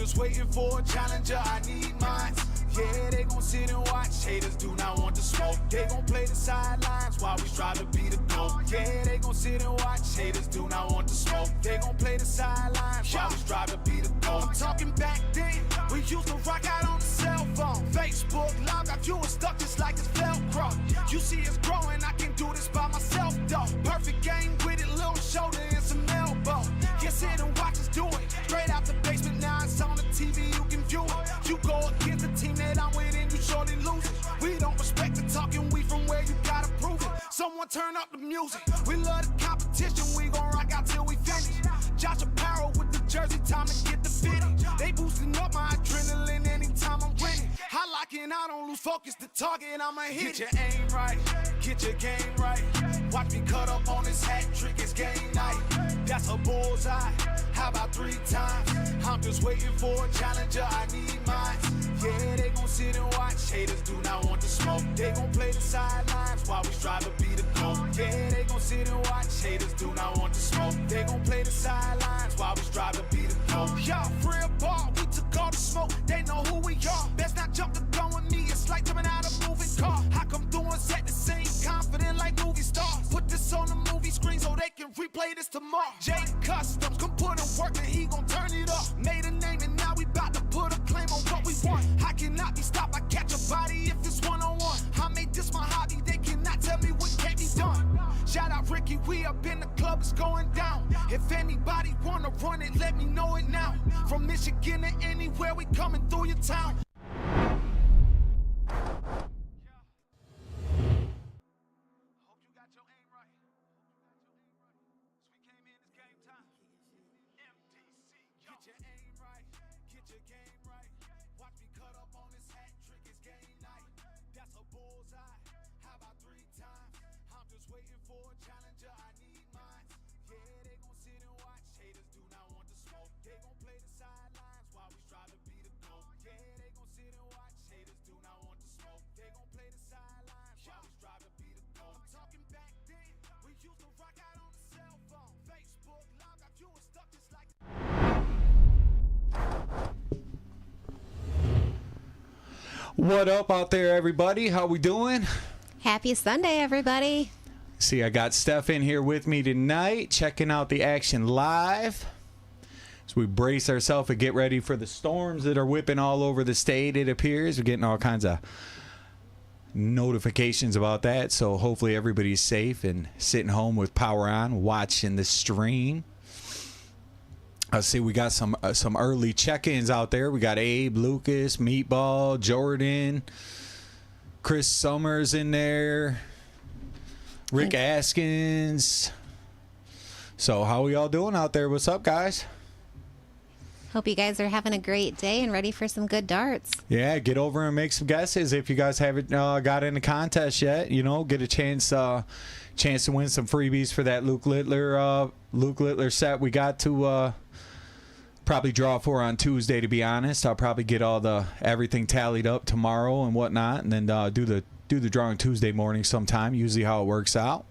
just waiting for a challenger, I need mine. Yeah, they gon' sit and watch. Haters do not want to smoke. They gon' play the sidelines while we strive to be the GOAT. Yeah, they gon' sit and watch. Haters do not want to smoke. They gon' play the sidelines while we strive to be the GOAT. I'm talking back then, we used to rock out on the cell phone. Facebook Live got you stuck just like it's Velcro. You see it's growing, I can do this by myself though. Perfect game with it, little shoulder and some elbow. Yeah, sit and watch us do it. Straight out the basement, now it's on the TV, you can view it. You go against the team that I'm with and you surely lose it. We don't respect the talking, we from where you gotta prove it. Someone turn up the music. We love the competition, we gon' rock out till we finish. Josh Apparel with the jersey, time to get the fitting. They boosting up my adrenaline anytime I'm winning. I lock in, I don't lose focus, the target, I'ma hit. Get your aim right, get your game right. Watch me cut up on this hat trick, it's game night. That's a bullseye, how about 3 times? I'm just waiting for a challenger, I need mine. Yeah, they gon' sit and watch. Haters do not want to smoke. They gon' play the sidelines while we strive to be the GOAT. Yeah, they gon' sit and watch. Haters do not want to smoke. They gon' play the sidelines while we strive to be the GOAT. Y'all free ball, we took all the smoke. They know who we are. Best not jump the gun with me. It's like jumping out a moving car. I come through and set the scene, confident like movie stars. Put this on the movie screen so they can replay this tomorrow. Jay Customs, come put in work and he gon' turn it up. Made a name and now we bout to put a claim on what we want. I cannot be stopped, I catch a body if it's one-on-one. I made this my hobby, they cannot tell me what can't be done. Shout out Ricky, we up in the club, it's going down. If anybody wanna run it, let me know it now. From Michigan to anywhere, we coming through your town. What up out there, everybody? How we doing? Happy Sunday, everybody. See, I got Steph in here with me tonight, checking out the action live. So we brace ourselves and get ready for the storms that are whipping all over the state, it appears. We're getting all kinds of notifications about that. So hopefully everybody's safe and sitting home with power on, watching the stream. I see we got some early check-ins out there. We got Abe, Lucas, Meatball, Jordan, Chris Summers in there, Rick Askins. So how we all doing out there? What's up, guys? Hope you guys are having a great day and ready for some good darts. Yeah, get over and make some guesses if you guys haven't got in the contest yet. You know, get a chance to win some freebies for that Luke Littler set we got to probably draw for on Tuesday, to be honest. I'll probably get everything tallied up tomorrow and whatnot, and then do the drawing Tuesday morning sometime, usually how it works out.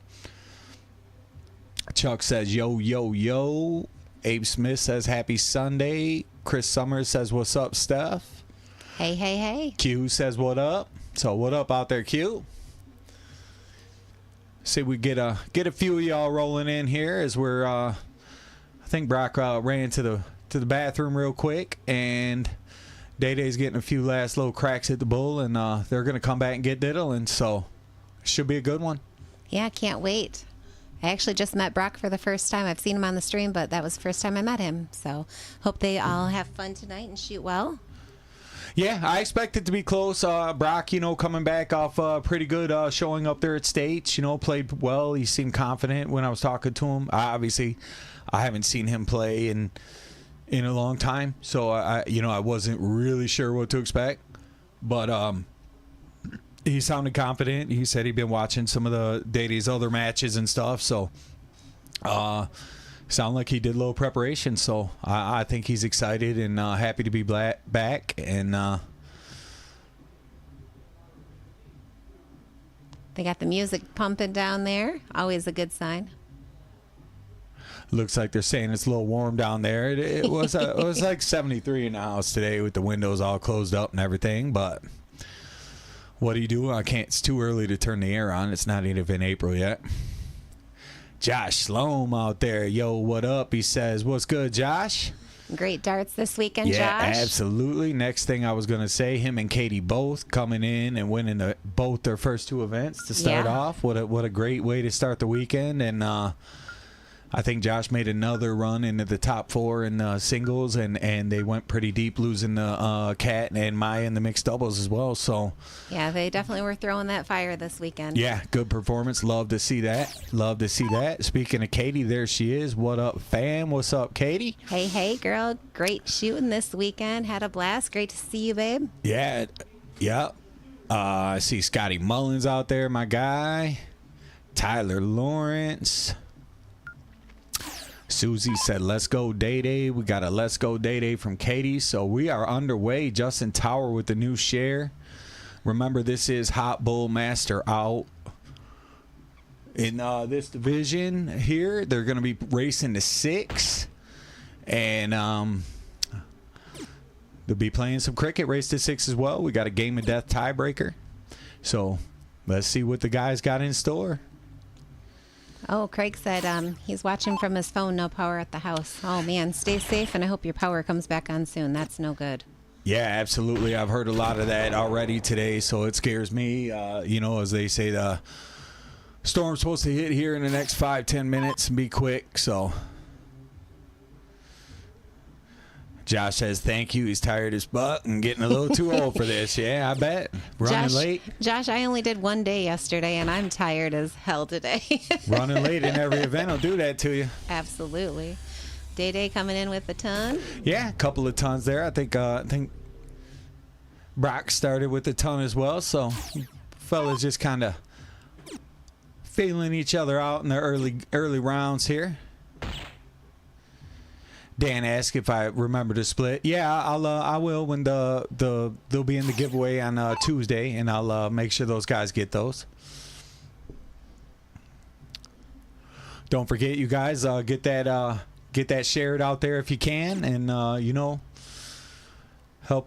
Chuck says yo yo yo. Abe Smith says happy Sunday. Chris Summers says what's up, Steph. Hey hey hey. Q says what up. So what up out there, Q? See, we get a few of y'all rolling in here as we're I think Brock ran to the bathroom real quick, and Day Day's getting a few last little cracks at the bull, and they're gonna come back and get diddling, so should be a good one. Yeah, can't wait. I actually just met Brock for the first time. I've seen him on the stream, but that was the first time I met him. So hope they all have fun tonight and shoot well. Yeah, I expect it to be close. Brock, coming back off pretty good showing up there at States, played well. He seemed confident when I was talking to him. Obviously, I haven't seen him play in a long time, so I wasn't really sure what to expect. But he sounded confident. He said he'd been watching some of the Day's other matches and stuff, so sound like he did a little preparation. So I think he's excited and happy to be back. And they got the music pumping down there. Always a good sign. Looks like they're saying it's a little warm down there. It was it was like 73 in the house today with the windows all closed up and everything. But what do you do? I can't. It's too early to turn the air on. It's not even April yet. Josh Sloan out there. Yo, what up? He says, what's good, Josh? Great darts this weekend, yeah, Josh. Absolutely. Next thing I was going to say, him and Katie both coming in and winning both their first 2 events to start off. What a great way to start the weekend. And I think Josh made another run into the top 4 in the singles, and they went pretty deep, losing the Kat and Maya in the mixed doubles as well. So yeah, they definitely were throwing that fire this weekend. Yeah, good performance. Love to see that. Love to see that. Speaking of Katie, there she is. What up, fam? What's up, Katie? Hey, girl. Great shooting this weekend. Had a blast. Great to see you, babe. Yeah. Yep. I see Scotty Mullins out there, my guy. Tyler Lawrence. Susie said, let's go Day. We got a let's go Day from Katie. So we are underway. Justin Tower with the new share. Remember, this is Hot Bull Master out. In this division here, they're going to be racing to 6. And they'll be playing some cricket, race to 6 as well. We got a game of death tiebreaker. So let's see what the guys got in store. Oh, Craig said he's watching from his phone, no power at the house. Oh, man, stay safe, and I hope your power comes back on soon. That's no good. Yeah, absolutely. I've heard a lot of that already today, so it scares me. As they say, the storm's supposed to hit here in the next 5-10 minutes and be quick, so... Josh says thank you. He's tired as butt and getting a little too old for this. Yeah, I bet. Running late. Josh, I only did 1 day yesterday, and I'm tired as hell today. Running late in every event will do that to you. Absolutely. Day coming in with a ton. Yeah, a couple of tons there. I think Brock started with a ton as well. So fellas just kind of feeling each other out in the early rounds here. Dan asked if I remember to split. Yeah, I will when they'll be in the giveaway on Tuesday, and I'll make sure those guys get those. Don't forget, you guys, get that shared out there if you can, and help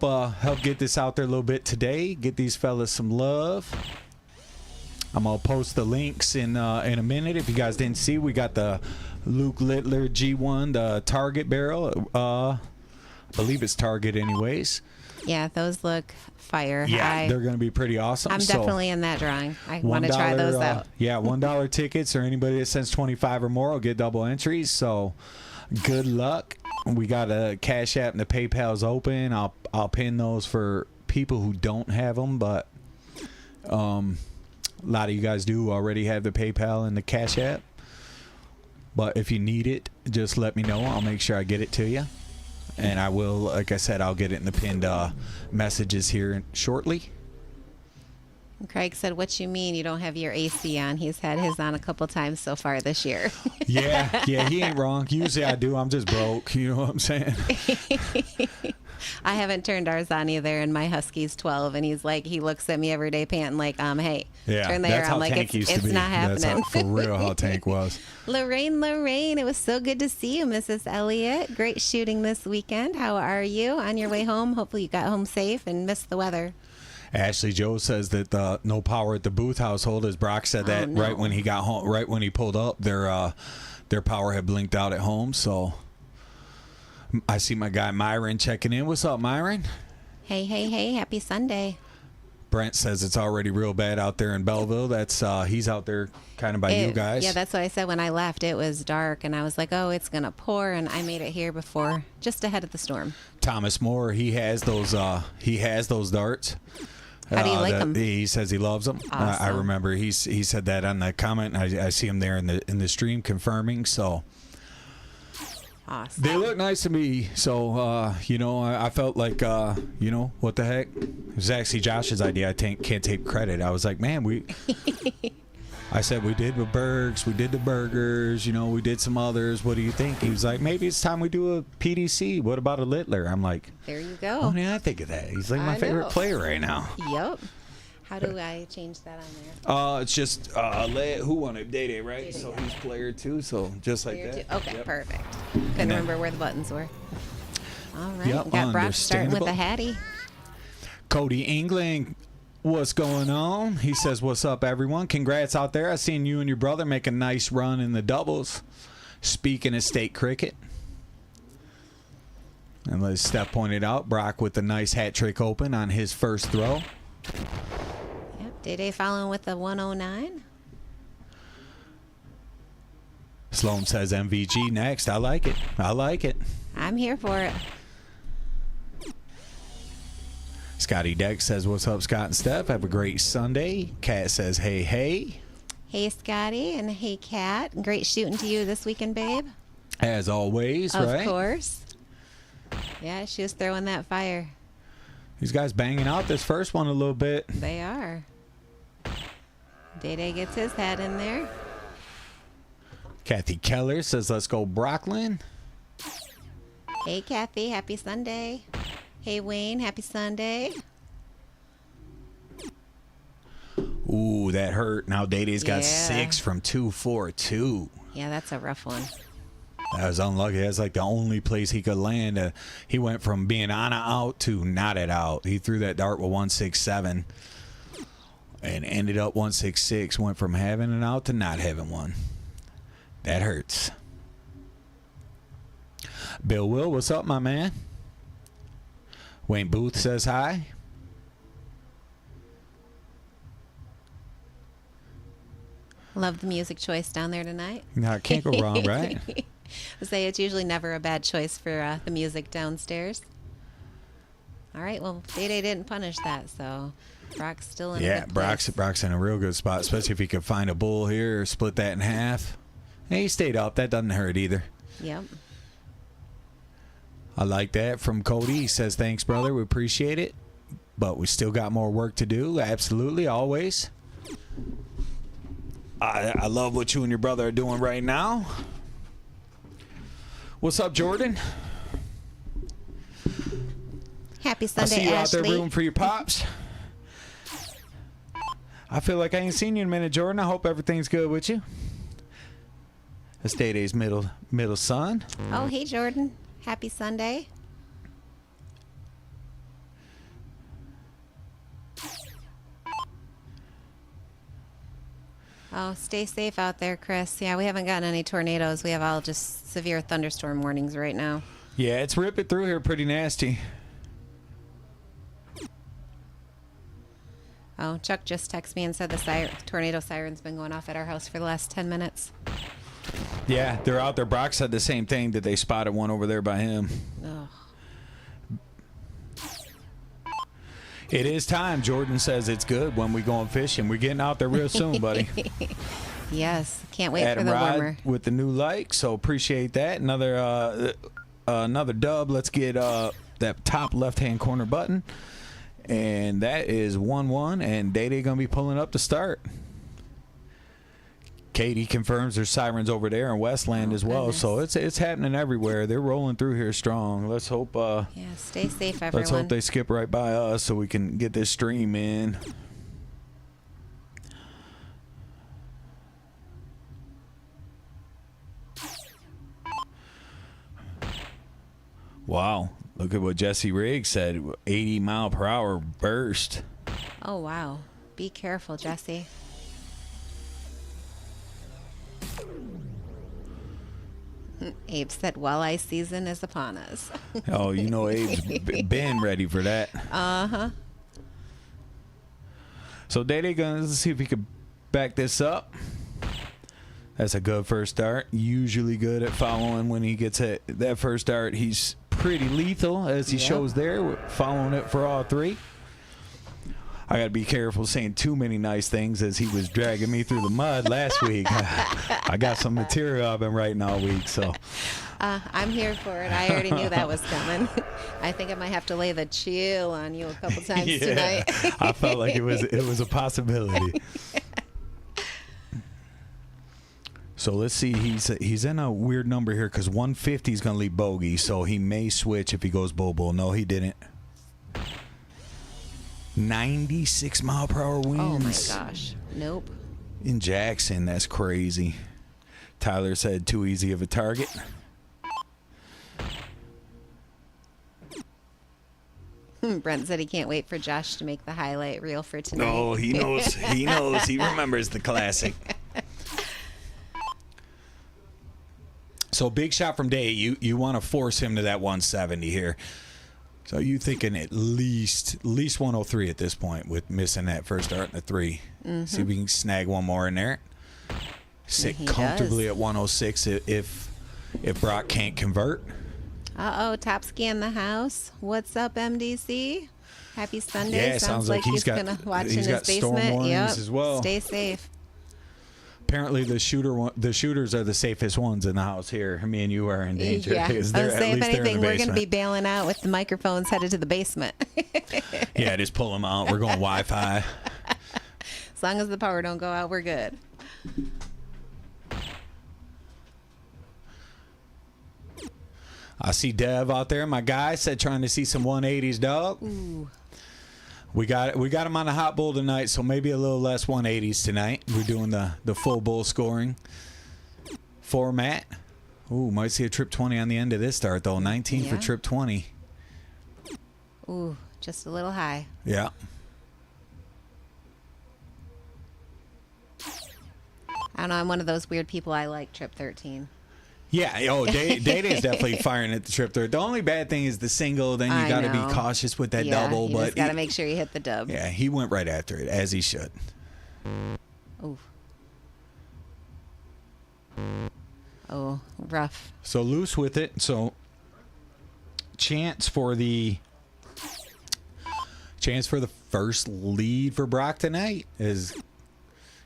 get this out there a little bit today. Get these fellas some love. I'm gonna post the links in a minute. If you guys didn't see, we got the Luke Littler G1, the Target barrel. I believe it's Target anyways. Yeah, those look fire. Yeah, they're going to be pretty awesome. I'm definitely in that drawing. I want to try those out. Yeah, $1 tickets, or anybody that sends 25 or more will get double entries. So good luck. We got a Cash App and the PayPal's open. I'll pin those for people who don't have them, but a lot of you guys do already have the PayPal and the Cash App. But if you need it, just let me know. I'll make sure I get it to you. And I will, like I said, I'll get it in the pinned messages here shortly. Craig said, what you mean you don't have your AC on? He's had his on a couple times so far this year. Yeah, he ain't wrong. Usually I do. I'm just broke. You know what I'm saying? I haven't turned ours on either, and my husky's 12, and he looks at me every day panting like, hey, turn the air on. Like, it's not happening. That's for real how Tank was. Lorraine, it was so good to see you, Mrs. Elliott. Great shooting this weekend. How are you on your way home? Hopefully you got home safe and missed the weather. Ashley Joe says that no power at the Booth household, as Brock said that right when he got home, right when he pulled up, their power had blinked out at home. So I see my guy Myron checking in. What's up, Myron? Hey, happy Sunday. Brent says it's already real bad out there in Belleville. That's he's out there kind of by you guys. Yeah, that's what I said when I left. It was dark, and I was like, oh, it's gonna pour, and I made it here before, just ahead of the storm. Thomas Moore, he has those darts. How do you like them? He says he loves them. Awesome. I remember he said that on the comment. I see him there in the stream confirming. So awesome. They look nice to me. So I felt like what the heck? It was actually Josh's idea. I can't take credit. I was like, man, I said we did the Bergs, we did the burgers, we did some others. What do you think? He was like, maybe it's time we do a PDC. What about a Littler? I'm like, there you go. Oh, yeah, I think of that. He's like my favorite player right now. Yep. How do I change that on there? It's just who won it? Day, right? So he's player 2, so just like that. Okay, perfect. Couldn't remember where the buttons were. All right, got Brock starting with a Hattie. Cody England, what's going on? He says, what's up, everyone? Congrats out there. I seen you and your brother make a nice run in the doubles. Speaking of state cricket. And as Steph pointed out, Brock with a nice hat trick open on his first throw. Yep, Day following with the 109. Sloan says MVG next. I like it. I like it. I'm here for it. Scotty Deck says, what's up, Scott and Steph? Have a great Sunday. Kat says, hey, hey. Hey, Scotty, and hey, Kat. Great shooting to you this weekend, babe. As always, right? Of course. Yeah, she was throwing that fire. These guys banging out this first one a little bit. They are. Day gets his hat in there. Kathy Keller says, let's go, Brooklyn. Hey, Kathy. Happy Sunday. Hey, Wayne. Happy Sunday. Ooh, that hurt. Now Day-Day's got 6 from 2-4-2. Yeah, that's a rough one. That was unlucky. That's like the only place he could land. He went from being on a out to not at out. He threw that dart with 167 and ended up 166. Went from having an out to not having one. That hurts. Bill Will, what's up, my man? Wayne Booth says hi. Love the music choice down there tonight. No, can't go wrong, right? I say it's usually never a bad choice for the music downstairs. All right, well, Day didn't punish that, so Brock's still in a good place. Brock's in a real good spot, especially if he could find a bull here or split that in half. Hey, he stayed up. That doesn't hurt either. Yep. I like that from Cody. He says, thanks, brother. We appreciate it, but we still got more work to do. Absolutely, always. I love what you and your brother are doing right now. What's up, Jordan? Happy Sunday, I see you Ashley. out there rooting for your pops. I feel like I ain't seen you in a minute, Jordan. I hope everything's good with you. That's Day-Day's middle son. Oh, hey, Jordan. Happy Sunday. Oh, stay safe out there, Chris. Yeah, we haven't gotten any tornadoes. We have all just severe thunderstorm warnings right now. Yeah, it's ripping through here pretty nasty. Oh, Chuck just texted me and said the tornado siren's been going off at our house for the last 10 minutes. Yeah, they're out there. Brock said the same thing, that they spotted one over there by him. Oh. It is time. Jordan says it's good when we going fishing. We're getting out there real soon, buddy. Yes, can't wait Adam for the Rod warmer. with the new like, so appreciate that. Another dub. Let's get that top left-hand corner button. And that is 1-1, and Day-Day going to be pulling up to start. Katie confirms there's sirens over there in Westland as well, goodness. so it's happening everywhere. They're rolling through here strong. Let's hope. Yeah, stay safe, everyone. Let's hope they skip right by us so we can get this stream in. Wow, look at what Jesse Riggs said. 80-mile-per-hour burst. Oh, wow. Be careful, Jesse. Abe said walleye season is upon us. Oh, you know Abe's been ready for that. Uh-huh. So Day-Day let's see if he could back this up. That's a good first start. Usually good at following when he gets hit. That first start, he's pretty lethal, as he shows there, following it for all three. I got to be careful saying too many nice things, as he was dragging me through the mud last week. I got some material I've been writing all week, so. I'm here for it. I already knew that was coming. I think I might have to lay the chill on you a couple times tonight. I felt like it was a possibility. So let's see. He's in a weird number here because 150 is going to leave bogey, so he may switch if he goes bull. No, he didn't. 96-mile-per-hour winds. Oh, my gosh. Nope. In Jackson, that's crazy. Tyler said too easy of a target. Brent said he can't wait for Josh to make the highlight reel for tonight. Oh, he knows. He knows. He remembers the classic. So big shot from Day. You want to force him to that 170 here. So you thinking at least 103 at this point with missing that first dart in the 3. Mm-hmm. See if we can snag one more in there. Sit comfortably at 106 if Brock can't convert. Uh-oh, Topsky in the house. What's up, MDC? Happy Sunday. Yeah, sounds like he's gonna watch in his basement. Storm warnings as well. Stay safe. Apparently, the shooters are the safest ones in the house here. Me and you are in danger. Yeah, I was say, if anything, we're going to be bailing out with the microphones headed to the basement. Yeah, just pull them out. We're going Wi-Fi. As long as the power don't go out, we're good. I see Dev out there. My guy said trying to see some 180s, dog. Ooh. We got him on the hot bull tonight, so maybe a little less 180s tonight. We're doing the full bull scoring format. Ooh, might see a trip 20 on the end of this start, though. 19 for trip 20. Ooh, just a little high. Yeah. I don't know. I'm one of those weird people. I like trip 13. Yeah, Day-Day's definitely firing at the trip there. The only bad thing is the single. Then you got to be cautious with that double. You just got to make sure you hit the dub. Yeah, he went right after it, as he should. Ooh. Oh, rough. So loose with it. So chance for the first lead for Brock tonight is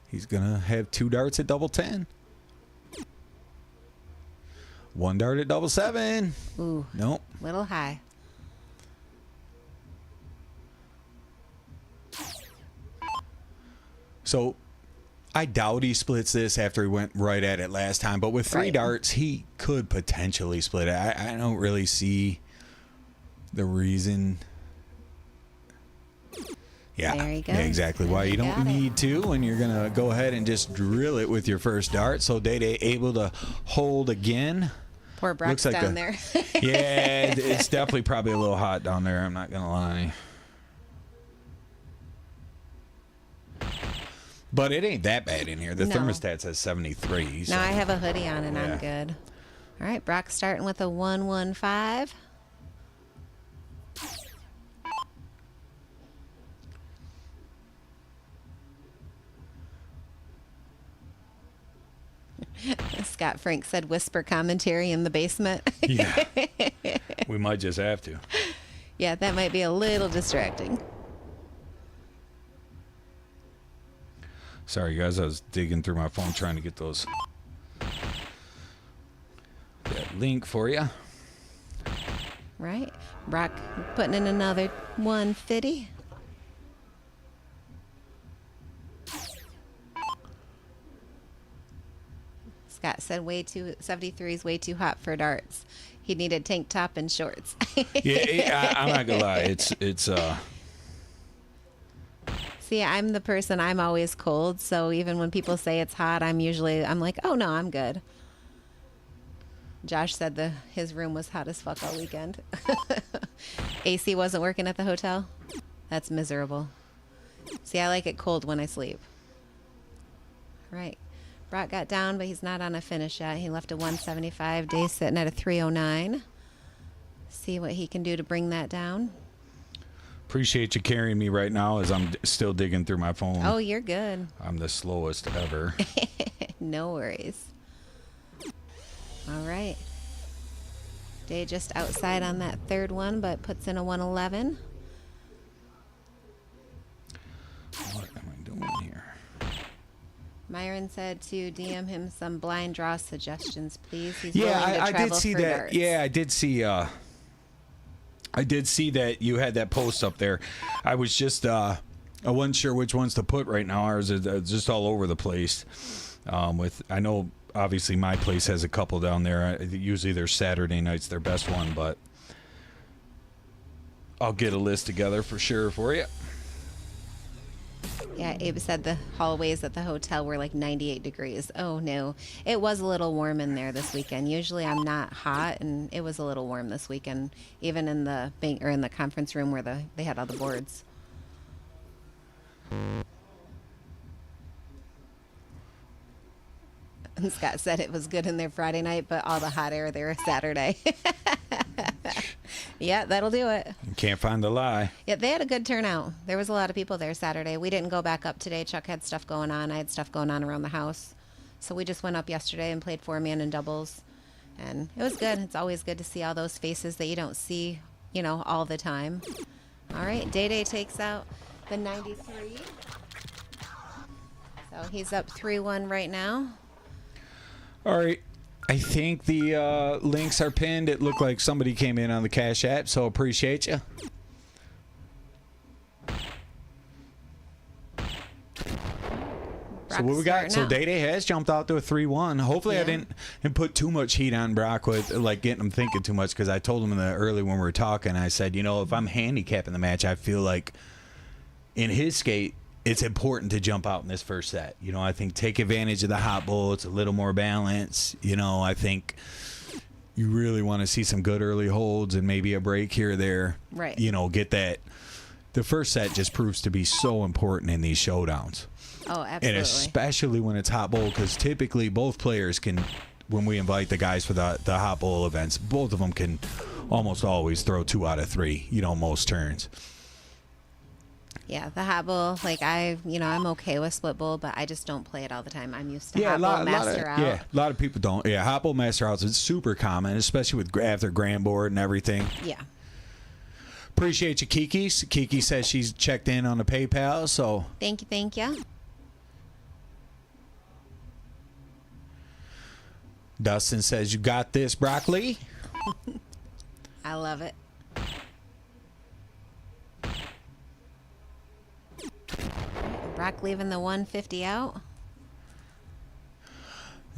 he's going to have 2 darts at double 10. 1 dart at double 7. Ooh. Nope. Little high. So I doubt he splits this after he went right at it last time. But with 3 darts, he could potentially split it. I don't really see the reason. Yeah, there you go. Exactly why you don't need to, and you're going to go ahead and just drill it with your first dart. So Day-Day able to hold again. Poor Brock's like down there. Yeah, it's definitely probably a little hot down there. I'm not going to lie. But it ain't that bad in here. The thermostat says 73. So. No, I have a hoodie on and I'm good. All right, Brock's starting with a 115. Scott Frank said whisper commentary in the basement. Yeah. We might just have to. Yeah, that might be a little distracting. Sorry, guys. I was digging through my phone trying to get that link for you. Right. Brock putting in another 150. Scott said 73 is way too hot for darts. He needed tank top and shorts. Yeah, I'm not gonna lie. It's See, I'm the person, I'm always cold, so even when people say it's hot, I'm like, oh no, I'm good. Josh said his room was hot as fuck all weekend. AC wasn't working at the hotel. That's miserable. See, I like it cold when I sleep. Right. Brock got down, but he's not on a finish yet. He left a 175. Day's sitting at a 309. See what he can do to bring that down. Appreciate you carrying me right now as I'm still digging through my phone. Oh, you're good. I'm the slowest ever. No worries. All right. Day just outside on that third one, but puts in a 111. What am I doing here? Myron said to DM him some blind draw suggestions, please. He's I did see that. Darts. Yeah, I did see. I did see that you had that post up there. I was just I wasn't sure which ones to put right now. Ours is just all over the place. I know obviously my place has a couple down there. Usually they're Saturday nights, their best one, but I'll get a list together for sure for you. Yeah, Abe said the hallways at the hotel were like 98 degrees. Oh no, it was a little warm in there this weekend. Usually I'm not hot, and it was a little warm this weekend, even in the bank or in the conference room where they had all the boards. And Scott said it was good in there Friday night, but all the hot air there Saturday. Yeah, that'll do it. You can't find the lie. Yeah, they had a good turnout. There was a lot of people there Saturday. We didn't go back up today. Chuck had stuff going on. I had stuff going on around the house. So we just went up yesterday and played 4-man and doubles. And it was good. It's always good to see all those faces that you don't see, all the time. All right, Day takes out the 93. So he's up 3-1 right now. All right. I think the links are pinned. It looked like somebody came in on the Cash App, so appreciate you. So what we got? So Day has jumped out to a 3-1. Hopefully I didn't put too much heat on Brock with like getting him thinking too much, because I told him early when we were talking, I said, if I'm handicapping the match, I feel like in his skate, it's important to jump out in this first set. I think take advantage of the hot bowl. It's a little more balance. I think you really want to see some good early holds and maybe a break here or there. Right. Get that. The first set just proves to be so important in these showdowns. Oh, absolutely. And especially when it's hot bowl, because typically both players can, when we invite the guys for the hot bowl events, both of them can almost always throw 2 out of 3, most turns. Yeah, the hot bowl, I'm okay with split bowl, but I just don't play it all the time. I'm used to hot bowl, master out. Yeah, a lot of people don't. Yeah, hot bowl, master outs is super common, especially with after grand board and everything. Yeah. Appreciate you, Kiki. Kiki says she's checked in on the PayPal, so. Thank you. Dustin says, you got this, broccoli. I love it. Brock leaving the 150 out.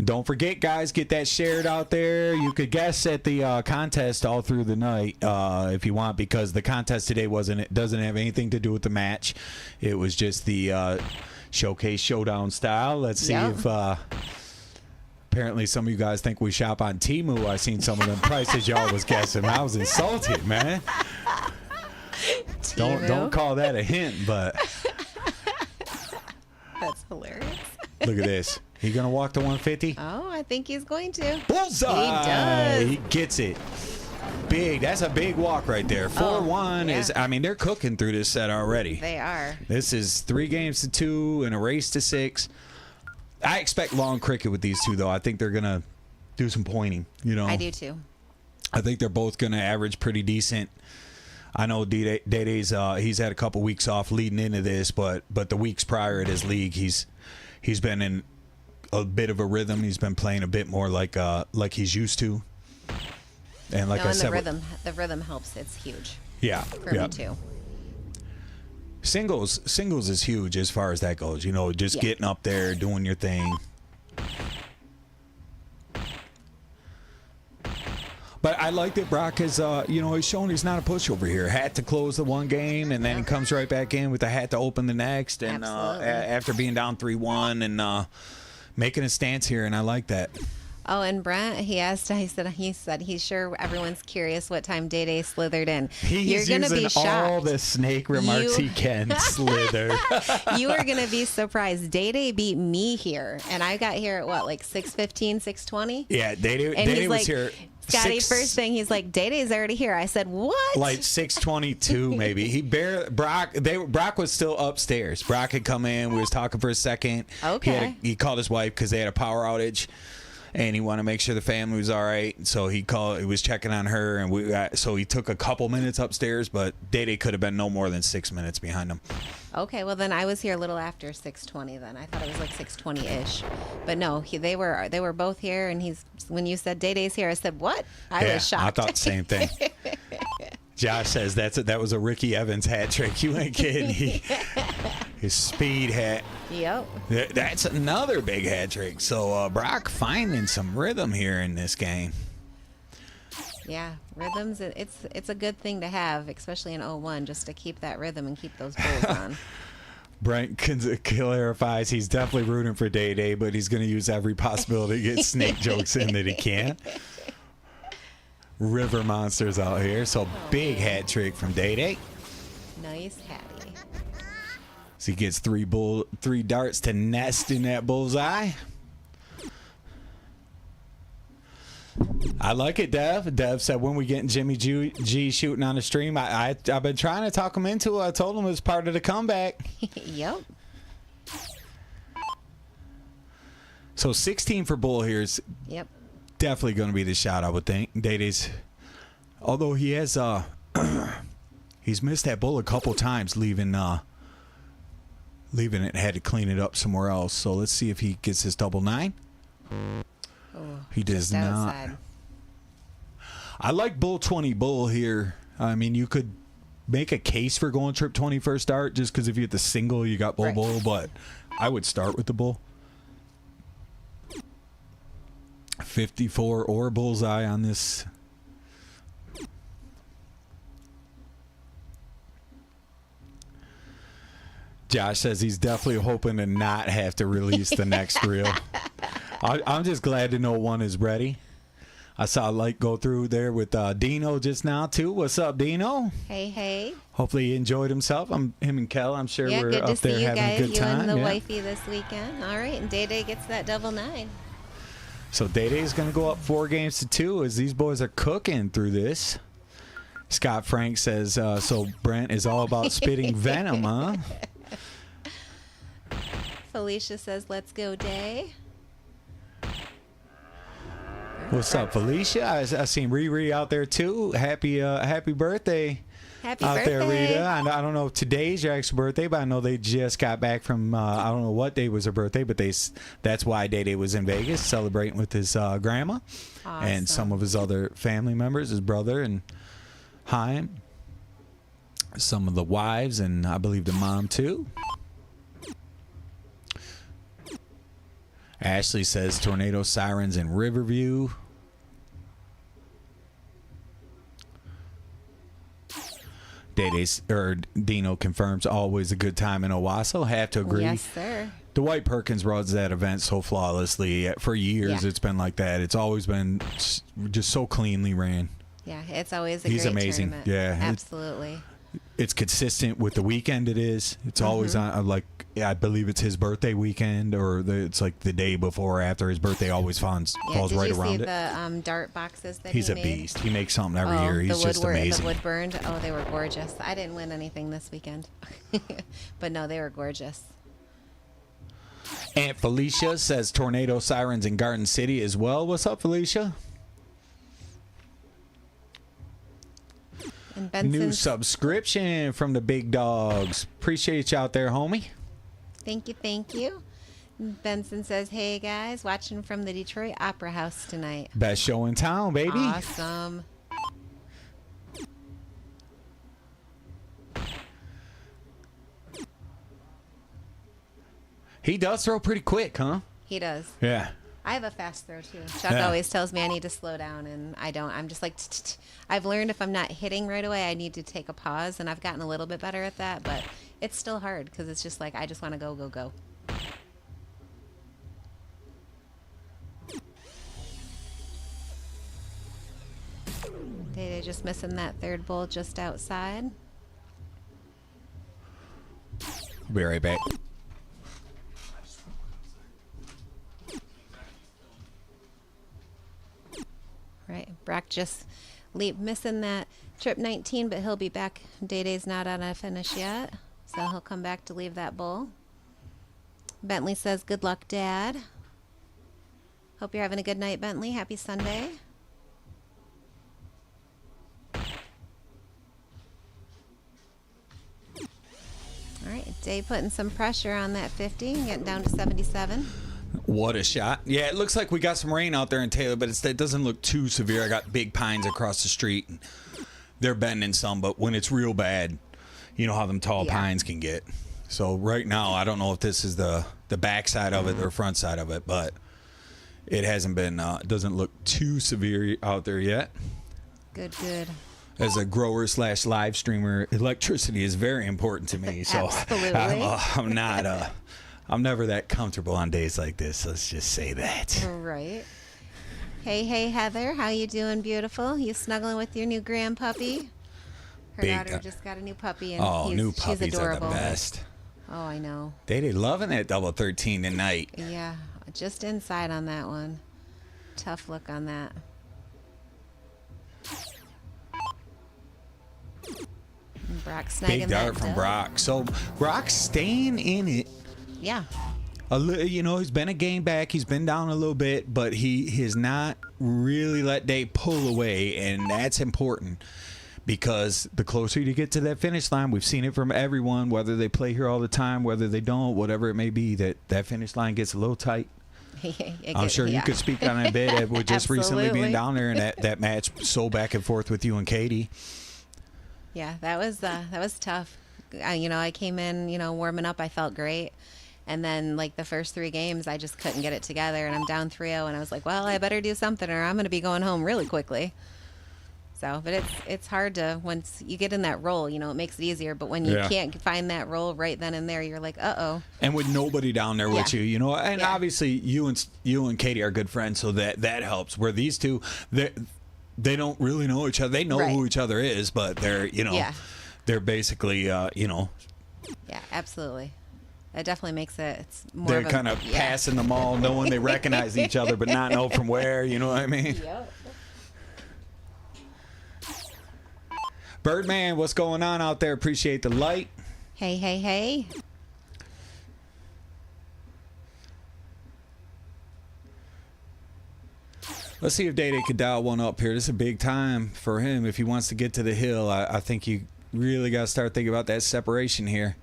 Don't forget, guys, get that shared out there. You could guess at the contest all through the night if you want, because the contest today doesn't have anything to do with the match. It was just the showcase showdown style. Let's see if apparently some of you guys think we shop on Temu. I seen some of them prices y'all was guessing. I was insulted, man. Don't call that a hint, but that's hilarious. Look at this. He gonna walk to 150? Oh, I think he's going to. Bullseye! He does. He gets it. Big. That's a big walk right there. 4-1 is. I mean, they're cooking through this set already. They are. This is 3 games to 2 and a race to 6. I expect long cricket with these two, though. I think they're gonna do some pointing. I do too. I think they're both gonna average pretty decent. I know Day-Day's he's had a couple weeks off leading into this, but the weeks prior at his league, he's been in a bit of a rhythm. He's been playing a bit more like he's used to. And like I said, the rhythm helps. It's huge. Yeah, for me too. Singles is huge as far as that goes. Just getting up there, doing your thing. But I like that Brock has, he's shown he's not a pushover here. Hat to close the one game, and then he comes right back in with the hat to open the next. And after being down 3-1 and making a stance here, and I like that. Oh, and Brent, he said he's sure everyone's curious what time Day slithered in. You're going to be shocked. All the snake remarks he can slither. You are going to be surprised. Day beat me here, and I got here at what, like 6:15, 6:20? Yeah, Day was here. Scotty, first thing he's like, Day-Day's already here. I said, what? Like 6:22 maybe. Brock was still upstairs. Brock had come in. We was talking for a second. Okay. He called his wife because they had a power outage, and he wanted to make sure the family was all right. So he was checking on her, and so he took a couple minutes upstairs, but Day-Day could have been no more than 6 minutes behind him. Okay, well then I was here a little after 6:20. Then I thought it was like 6:20-ish, but no, they were both here. And when you said Day-Day's here, I said what? I was shocked. I thought the same thing. Josh says that was a Ricky Evans hat trick. You ain't kidding. His speed hat. Yep. That's another big hat trick. So Brock finding some rhythm here in this game. Yeah, rhythms. It's a good thing to have, especially in 01, just to keep that rhythm and keep those bowls on. Brent clarifies he's definitely rooting for Day Day, but he's going to use every possibility to get snake jokes in that he can. River monsters out here, so big hat trick from Day Day. Nice hattie. So he gets three darts to nest in that bullseye. I like it, Dev. Dev said when we getting Jimmy G shooting on the stream. I've been trying to talk him into it. I told him it was part of the comeback. Yep. So 16 for Bull here is definitely going to be the shot, I would think. Day-Day's, although he has he's missed that bull a couple times, leaving it, had to clean it up somewhere else. So let's see if he gets his double nine. He does not. Outside. I like Bull 20 Bull here. I mean, you could make a case for going trip 20 first start just because if you hit the single, you got Bull Bull, but I would start with the Bull. 54 or bullseye on this. Josh says he's definitely hoping to not have to release the next reel. I'm just glad to know one is ready. I saw a light go through there with Dino just now, too. What's up, Dino? Hey, hey. Hopefully he enjoyed himself. Him and Kel, I'm sure we're good up to see there you having guys, a good time. You and the wifey this weekend. All right, and Day Day gets that double nine. So Day Day's going to go up 4-2 as these boys are cooking through this. Scott Frank says, so Brent is all about spitting venom, huh? Felicia says, let's go, Day. What's up, Felicia? I seen Riri out there too. Happy birthday. Happy out birthday. There, Rita. I don't know if today's your actual birthday, but I know they just got back from, I don't know what day was her birthday, but that's why Day Day was in Vegas celebrating with his grandma and some of his other family members, his brother and Haim, some of the wives, and I believe the mom too. Ashley says tornado sirens in Riverview. Dino confirms always a good time in Owasso. Have to agree. Yes, sir. Dwight Perkins runs that event so flawlessly. For years, It's been like that. It's always been just so cleanly ran. Yeah, it's always a He's great amazing. tournament. Yeah, absolutely. It's consistent with the weekend. It is. It's always on I believe it's his birthday weekend, or it's like the day before or after his birthday. Always falls right around it. Did you see the dart boxes that He's he a made? beast. He makes something every year. He's just amazing. The wood burned. Oh, they were gorgeous. I didn't win anything this weekend, but no, they were gorgeous. Aunt Felicia says tornado sirens in Garden City as well. What's up, Felicia? And new subscription from the big dogs. Appreciate you out there, homie. Thank you, thank you. Benson says, hey guys, watching from the Detroit Opera House tonight. Best show in town, baby. Awesome. He does throw pretty quick, huh? He does. Yeah. I have a fast throw too. Chuck always tells me I need to slow down, and I don't. I'm just like, I've learned if I'm not hitting right away, I need to take a pause, and I've gotten a little bit better at that, but it's still hard because it's just like I just want to go, go, go. They just missing that third bull just outside. I'll be right back. Right, Brock just missing that trip 19, but he'll be back. Day Day's not on a finish yet, so he'll come back to leave that bull. Bentley says, good luck, Dad. Hope you're having a good night, Bentley. Happy Sunday. All right, Day putting some pressure on that 50 and getting down to 77. What a shot. Yeah, it looks like we got some rain out there in Taylor, but it doesn't look too severe. I got big pines across the street. They're bending some, but when it's real bad, you know how them tall pines can get. So right now, I don't know if this is the back side of it or front side of it, but it hasn't been, it doesn't look too severe out there yet. Good, good. as a grower slash live streamer, electricity is very important to me. So Absolutely. I'm never that comfortable on days like this. Let's just say that. Right. Hey, Heather. How you doing, beautiful? You snuggling with your new grandpuppy? Her daughter just got a new puppy, and new she's puppies are the adorable. best. Oh, I know. They loving that double 13 tonight. Yeah, just inside on that one. Tough look on that. And Brock snagging Big dart that from dub. Brock. So Brock's staying in it. Yeah. He's been a game back. He's been down a little bit, but he has not really let Day pull away, and that's important because the closer you get to that finish line, we've seen it from everyone, whether they play here all the time, whether they don't, whatever it may be, that finish line gets a little tight. I'm sure you could speak on it a bit with just recently being Absolutely. down there and that match so back and forth with you and Katie. Yeah, that was tough. I came in, warming up. I felt great. And then, like, the first 3 games, I just couldn't get it together. And I'm down 3-0. And I was like, well, I better do something or I'm going to be going home really quickly. So, but it's hard to, once you get in that role, it makes it easier. But when you can't find that role right then and there, you're like, uh-oh. And with nobody down there with you, and obviously you and Katie are good friends, so that helps. Where these two, they don't really know each other. They know who each other is, but they're, they're basically, Yeah, absolutely. That definitely makes it's more they're of a, kind of passing them all, knowing they recognize each other, but not know from where. You know what I mean? Yep. Birdman, what's going on out there? Appreciate the light. Hey. Let's see if Day could dial one up here. This is a big time for him if he wants to get to the hill. I think you really got to start thinking about that separation here.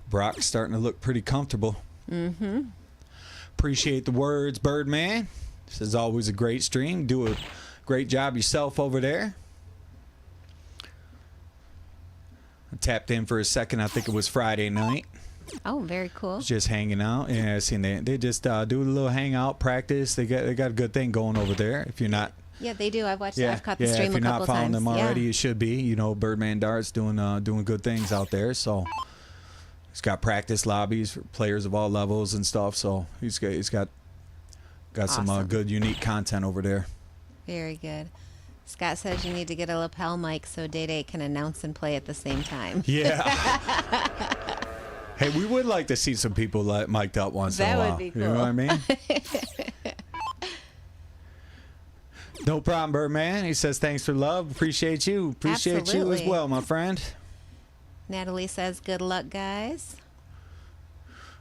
Brock's starting to look pretty comfortable. Mm-hmm. Appreciate the words, Birdman. This is always a great stream. Do a great job yourself over there. I tapped in for a second. I think it was Friday night. Oh, very cool. Just hanging out. Yeah, I seen they just do a little hangout practice. They got a good thing going over there. If you're not, Yeah, they do. I've watched. I've caught the stream if you're a couple not following times. them already, you should be. Birdman Darts doing good things out there. So he's got practice lobbies for players of all levels and stuff. So he's got some Awesome. good unique content over there. Very good. Scott says you need to get a lapel mic so Day can announce and play at the same time. Yeah. Hey, we would like to see some people mic'd up once in a That while. would be You know what I mean? No problem, Birdman. He says thanks for love. Appreciate you. Appreciate you as Absolutely. well, my friend. Natalie says good luck, guys.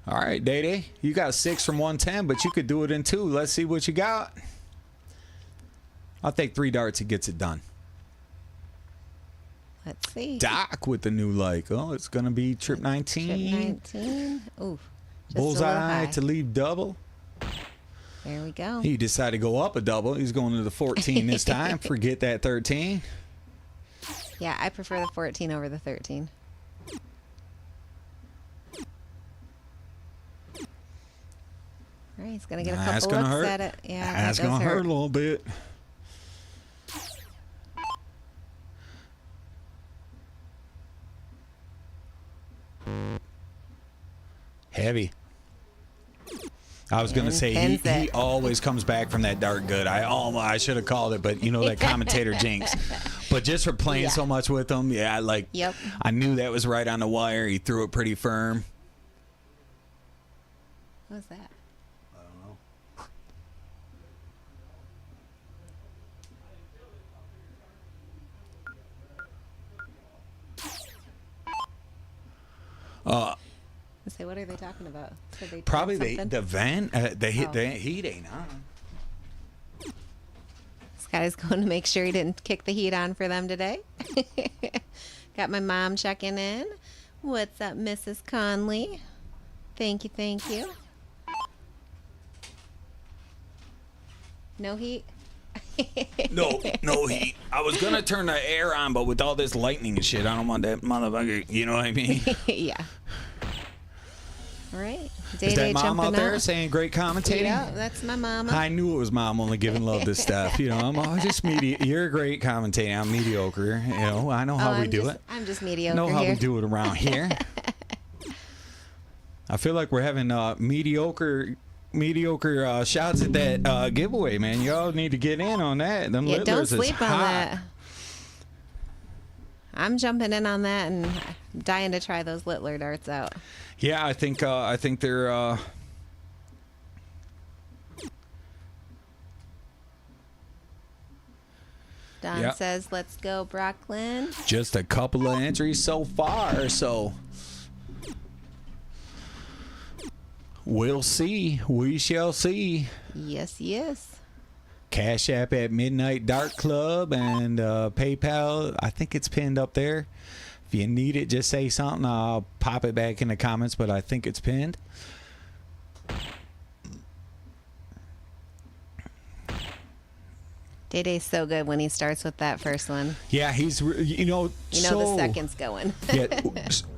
All right, Day. You got 6 from 110, but you could do it in 2. Let's see what you got. I'll take 3 darts. He gets it done. Let's see. Doc with the new like. Oh, it's going to be trip 19. Trip 19. Ooh. Just a little Bullseye high. to leave double. There we go. He decided to go up a double. He's going to the 14 this time. Forget that 13. Yeah, I prefer the 14 over the 13. All right, he's going to get a That's couple gonna looks hurt. at it. Yeah, That's that does going to hurt a little bit. Heavy. I was going to say he always comes back from that dart good. I should have called it, but that commentator jinx. But just for playing so much with him, Yep. I knew that was right on the wire. He threw it pretty firm. What was that? I don't know. Let's say, what are they talking about? Did they Probably something? the vent, the heat ain't on. This guy's going to make sure he didn't kick the heat on for them today. Got my mom checking in. What's up, Mrs. Conley? Thank you. No heat? No heat. I was gonna turn the air on, but with all this lightning and shit, I don't want that motherfucker. You know what I mean? Yeah. All right. Is Day that mom out jumping there out. saying great commentating? Yeah, that's my mama. I knew it was mom only giving love to stuff. You know, I'm all just You're great commentating. I'm mediocre. You know, I know how we do it. I'm just mediocre Know how here. we do it around here. I feel like we're having mediocre shots at that giveaway, man. Y'all need to get in on that. Them Yeah, don't Littlers is sleep on hot. that. I'm jumping in on that and I'm dying to try those Littler darts out. Yeah, I think they're Don Yep. says, let's go, Brooklyn. just a couple of entries so far, so we'll see. We shall see. Yes, yes. Cash App at Midnight Dart Club and PayPal. I think it's pinned up there. If you need it, just say something. I'll pop it back in the comments, but I think it's pinned. Day Day's so good when he starts with that first one. Yeah, he's, You know so, the second's going. yeah,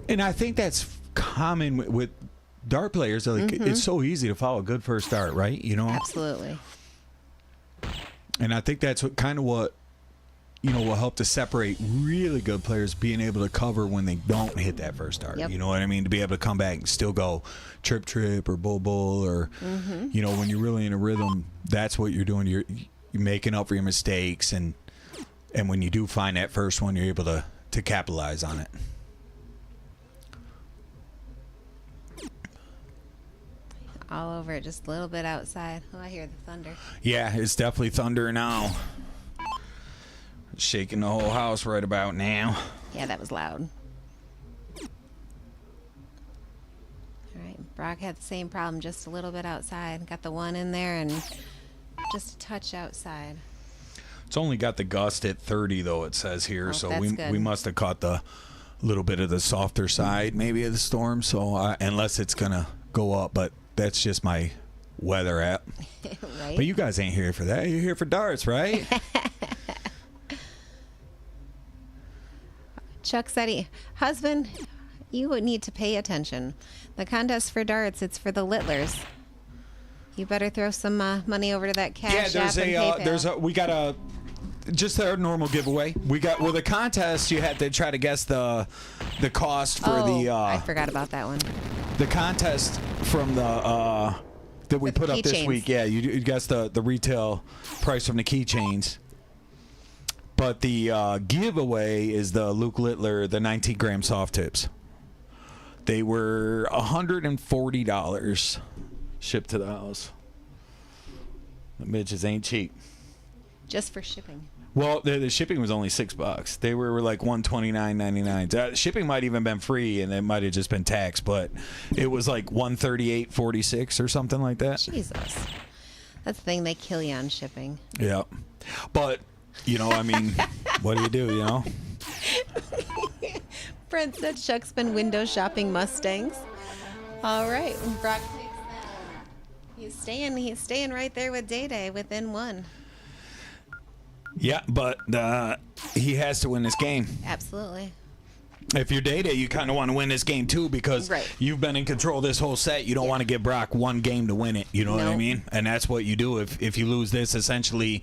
and I think that's common with dart players. Like, it's so easy to follow a good first dart, right? You know? Absolutely. And I think that's what will help to separate really good players, being able to cover when they don't hit that first dart. Yep. You know what I mean? To be able to come back and still go trip or bull or when you're really in a rhythm, that's what you're doing. You're making up for your mistakes, and when you do find that first one, you're able to capitalize on it. All over it, just a little bit outside. Oh, I hear the thunder. Yeah, it's definitely thunder now. Shaking the whole house right about now. Yeah, that was loud. All right, Brock had the same problem, just a little bit outside. Got the one in there and just a touch outside. It's only got the gust at 30, though, it says here. Oh, So that's we good. must have caught the little bit of the softer side, maybe, of the storm. So unless it's going to go up, but that's just my weather app. Right? But you guys ain't here for that. You're here for darts, right? Chuck said, husband, you would need to pay attention. The contest for darts, it's for the Littlers. You better throw some money over to that Cash App and PayPal. we got just our normal giveaway. With a contest, you had to try to guess the cost for I forgot about that one. the contest from the that we For the put up this keychains. week. Yeah, you guessed the retail price from the keychains. But the giveaway is the Luke Littler, the 19-gram soft tips. They were $140 shipped to the house. The bitches ain't cheap. Just for shipping. Well, the shipping was only $6. They were like $129.99. Shipping might even been free, and it might have just been taxed, but it was like $138.46 or something like that. Jesus. That's the thing, they kill you on shipping. Yeah, but I mean, what do? Brent said Chuck's been window shopping Mustangs. All right, Brock takes that. He's staying right there with Day Day within one. Yeah, but he has to win this game. Absolutely. If you're Day Day, you kind of want to win this game too, because Right. you've been in control this whole set. You don't want to give Brock one game to win it. You know what I No. mean? And that's what you do. If you lose this, essentially,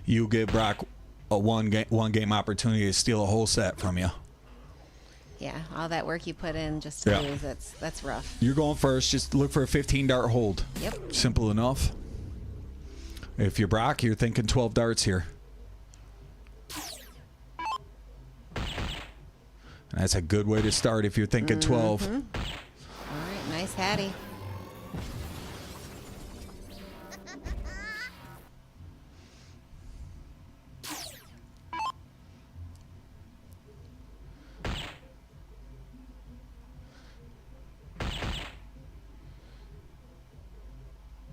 you give Brock a one game opportunity to steal a whole set from you. Yeah, all that work you put in just to Yeah. lose, that's rough. You're going first. Just look for a 15 dart hold. Yep. Simple enough. If you're Brock, you're thinking 12 darts here. And that's a good way to start if you're thinking 12. All right, nice Hattie.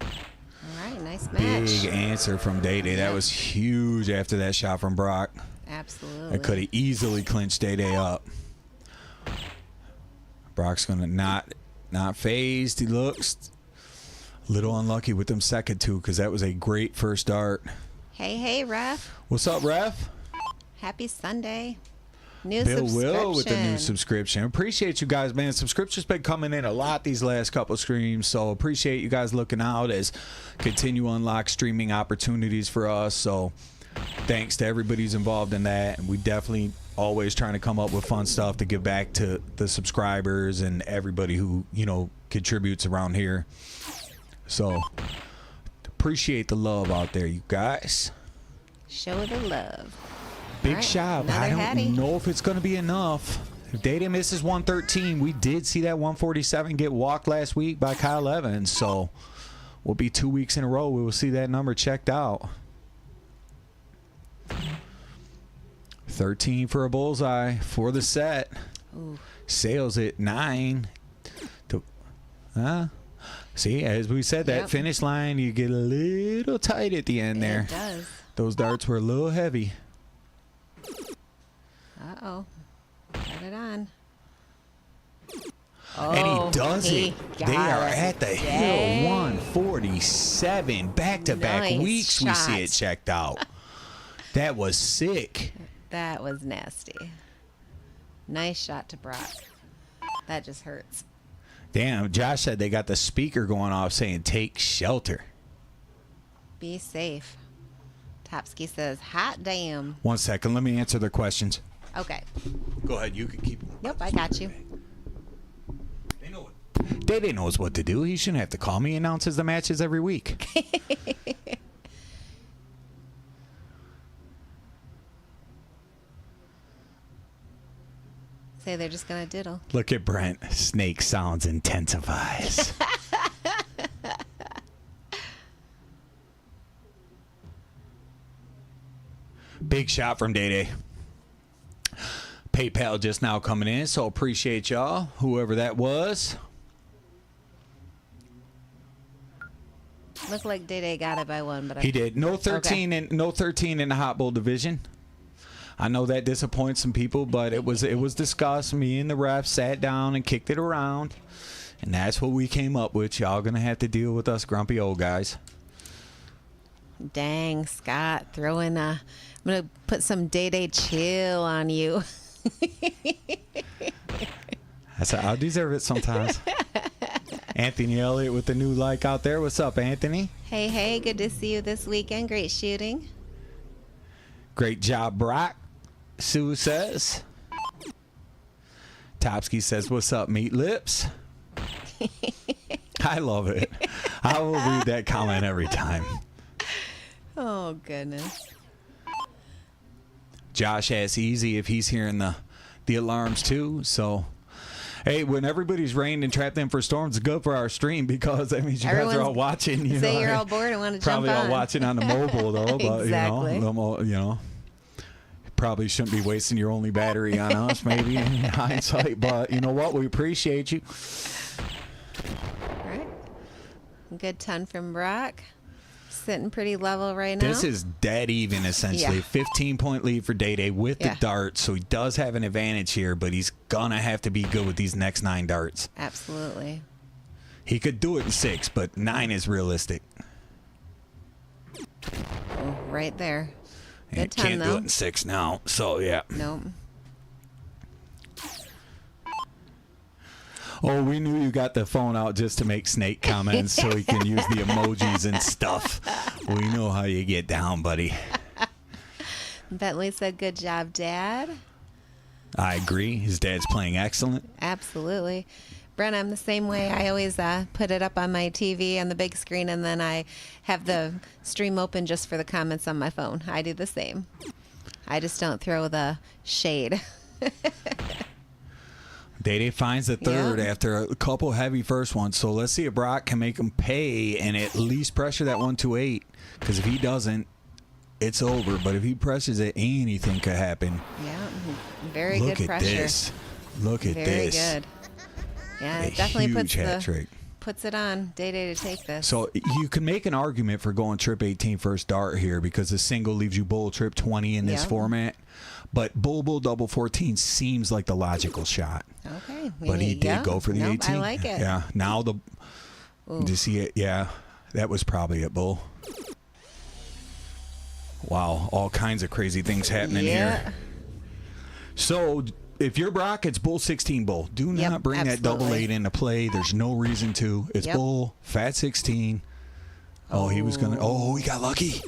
All right, nice match. Big answer from Day Day. That was huge after that shot from Brock. Absolutely. It could have easily clinched Day Day up. Brock's gonna not phased. He looks a little unlucky with them second two, because that was a great first dart. Hey, ref. What's up, ref? Happy Sunday. New Bill subscription. Will with the new subscription. Appreciate you guys, man. Subscriptions been coming in a lot these last couple streams, so appreciate you guys looking out as continue to unlock streaming opportunities for us. So thanks to everybody who's involved in that, and we definitely always trying to come up with fun stuff to give back to the subscribers and everybody who, you know, contributes around here. So appreciate the love out there, you guys. Show the love. Big All right, shot. another I don't Hattie. know if it's going to be enough. If Day misses 113, we did see that 147 get walked last week by Kyle Evans. So we'll be 2 weeks in a row. We will see that number checked out. 13 for a bullseye for the set. Ooh. Sales at 9. See, as we said, that Yep. finish line, you get a little tight at the end there. It does. Those darts were a little heavy. Uh-oh. Put it on. And he does it. got They are it. at the Dang. hill. 147. Back-to-back Nice weeks we see shot. it checked out. That was sick. That was nasty. Nice shot to Brock. That just hurts. Damn, Josh said they got the speaker going off saying, take shelter. Be safe. Topsky says, hot damn. 1 second. Let me answer their questions. Okay. Go ahead. You can keep them. Yep, I got you. Day knows what to do. He shouldn't have to call me. He announces the matches every week. Say they're just going to diddle. Look at Brent. Snake sounds intensifies. Big shot from Day. PayPal just now coming in, so appreciate y'all, whoever that was. Looked like Day got it by one, but He did. No 13 Okay. and no 13 in the hot bowl division. I know that disappoints some people, but it was discussed. Me and the ref sat down and kicked it around, and that's what we came up with. Y'all gonna have to deal with us grumpy old guys. Dang, Scott, throwing I'm going to put some Day chill on you. I said, I'll deserve it sometimes. Anthony Elliott with the new like out there. What's up, Anthony? Hey, good to see you this weekend. Great shooting. Great job, Brock. Sue says. Topsky says, what's up, meat lips? I love it. I will read that comment every time. Oh, goodness. Josh asks Easy if he's hearing the alarms too. So, hey, when everybody's rained and trapped in for storms, it's good for our stream because that means you guys are all Everyone's- watching. You Say know, you're all bored and want to probably jump on. all watching on the mobile though. But Exactly. you know, probably shouldn't be wasting your only battery on us, maybe in hindsight. But you know what? We appreciate you. All right. Good ton from Brock. Sitting pretty level right now. This is dead even, essentially. Yeah. 15-point lead for Day with Yeah. the darts, so he does have an advantage here, but he's gonna have to be good with these next 9 darts. Absolutely. He could do it in 6, but 9 is realistic. Oh, right there. Good And ton, can't do though. it in 6 now, so yeah. Nope. Oh, we knew you got the phone out just to make snake comments so he can use the emojis and stuff. We know how you get down, buddy. Bentley said, good job, Dad. I agree. His dad's playing excellent. Absolutely. Brent, I'm the same way. I always put it up on my TV on the big screen, and then I have the stream open just for the comments on my phone. I do the same. I just don't throw the shade. Day finds the third Yeah. after a couple heavy first ones. So let's see if Brock can make him pay and at least pressure that 128. Because if he doesn't, it's over. But if he presses it, anything could happen. Yeah, very Look good at pressure. this. Look at Very this. good. Yeah, A it definitely huge hat trick. puts it on Day to take this. So you can make an argument for going trip 18 first dart here because the single leaves you bull trip 20 in this Yeah. format. But bull double 14 seems like the logical shot. Okay. But he did yeah. go for the Nope, 18. I like it. Yeah. Now the. Ooh. Did you see it? Yeah. That was probably it, bull. Wow. All kinds of crazy things happening here. So if you're Brock, it's bull 16 bull. Do Yep, not bring that double absolutely. 8 into play. There's no reason to. It's Yep. bull, fat 16. Oh, he was going to. Oh, he got lucky.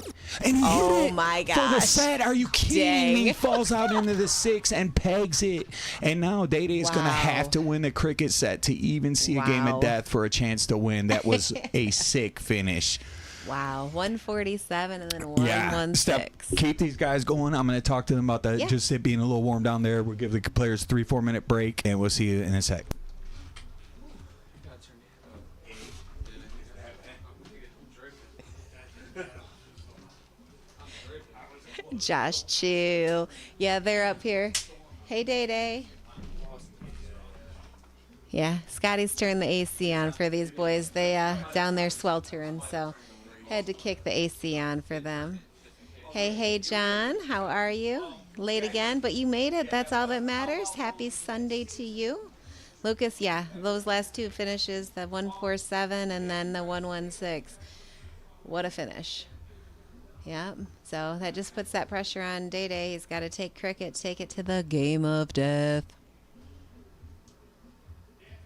And he Oh, hit it my for the gosh. set. Are you kidding me? Dang. He falls out into the 6 and pegs it. And now Day Day is going to Wow. have to win the cricket set to even see a game Wow. of death for a chance to win. That was a sick finish. Wow, 147 and then Yeah, 116. keep these guys going. I'm going to talk to them about that. Yeah. Just it being a little warm down there. We'll give the players a 3-4 minute break, and we'll see you in a sec. Josh Chew. Yeah, they're up here. Hey, Day Day. Yeah, Scotty's turned the AC on for these boys. They down there sweltering, so had to kick the AC on for them. Hey, John, how are you? Late again, but you made it. That's all that matters. Happy Sunday to you. Lucas, yeah, those last two finishes, the 147 and then the 116. What a finish. Yeah, so that just puts that pressure on Day Day. He's got to take cricket, take it to the game of death.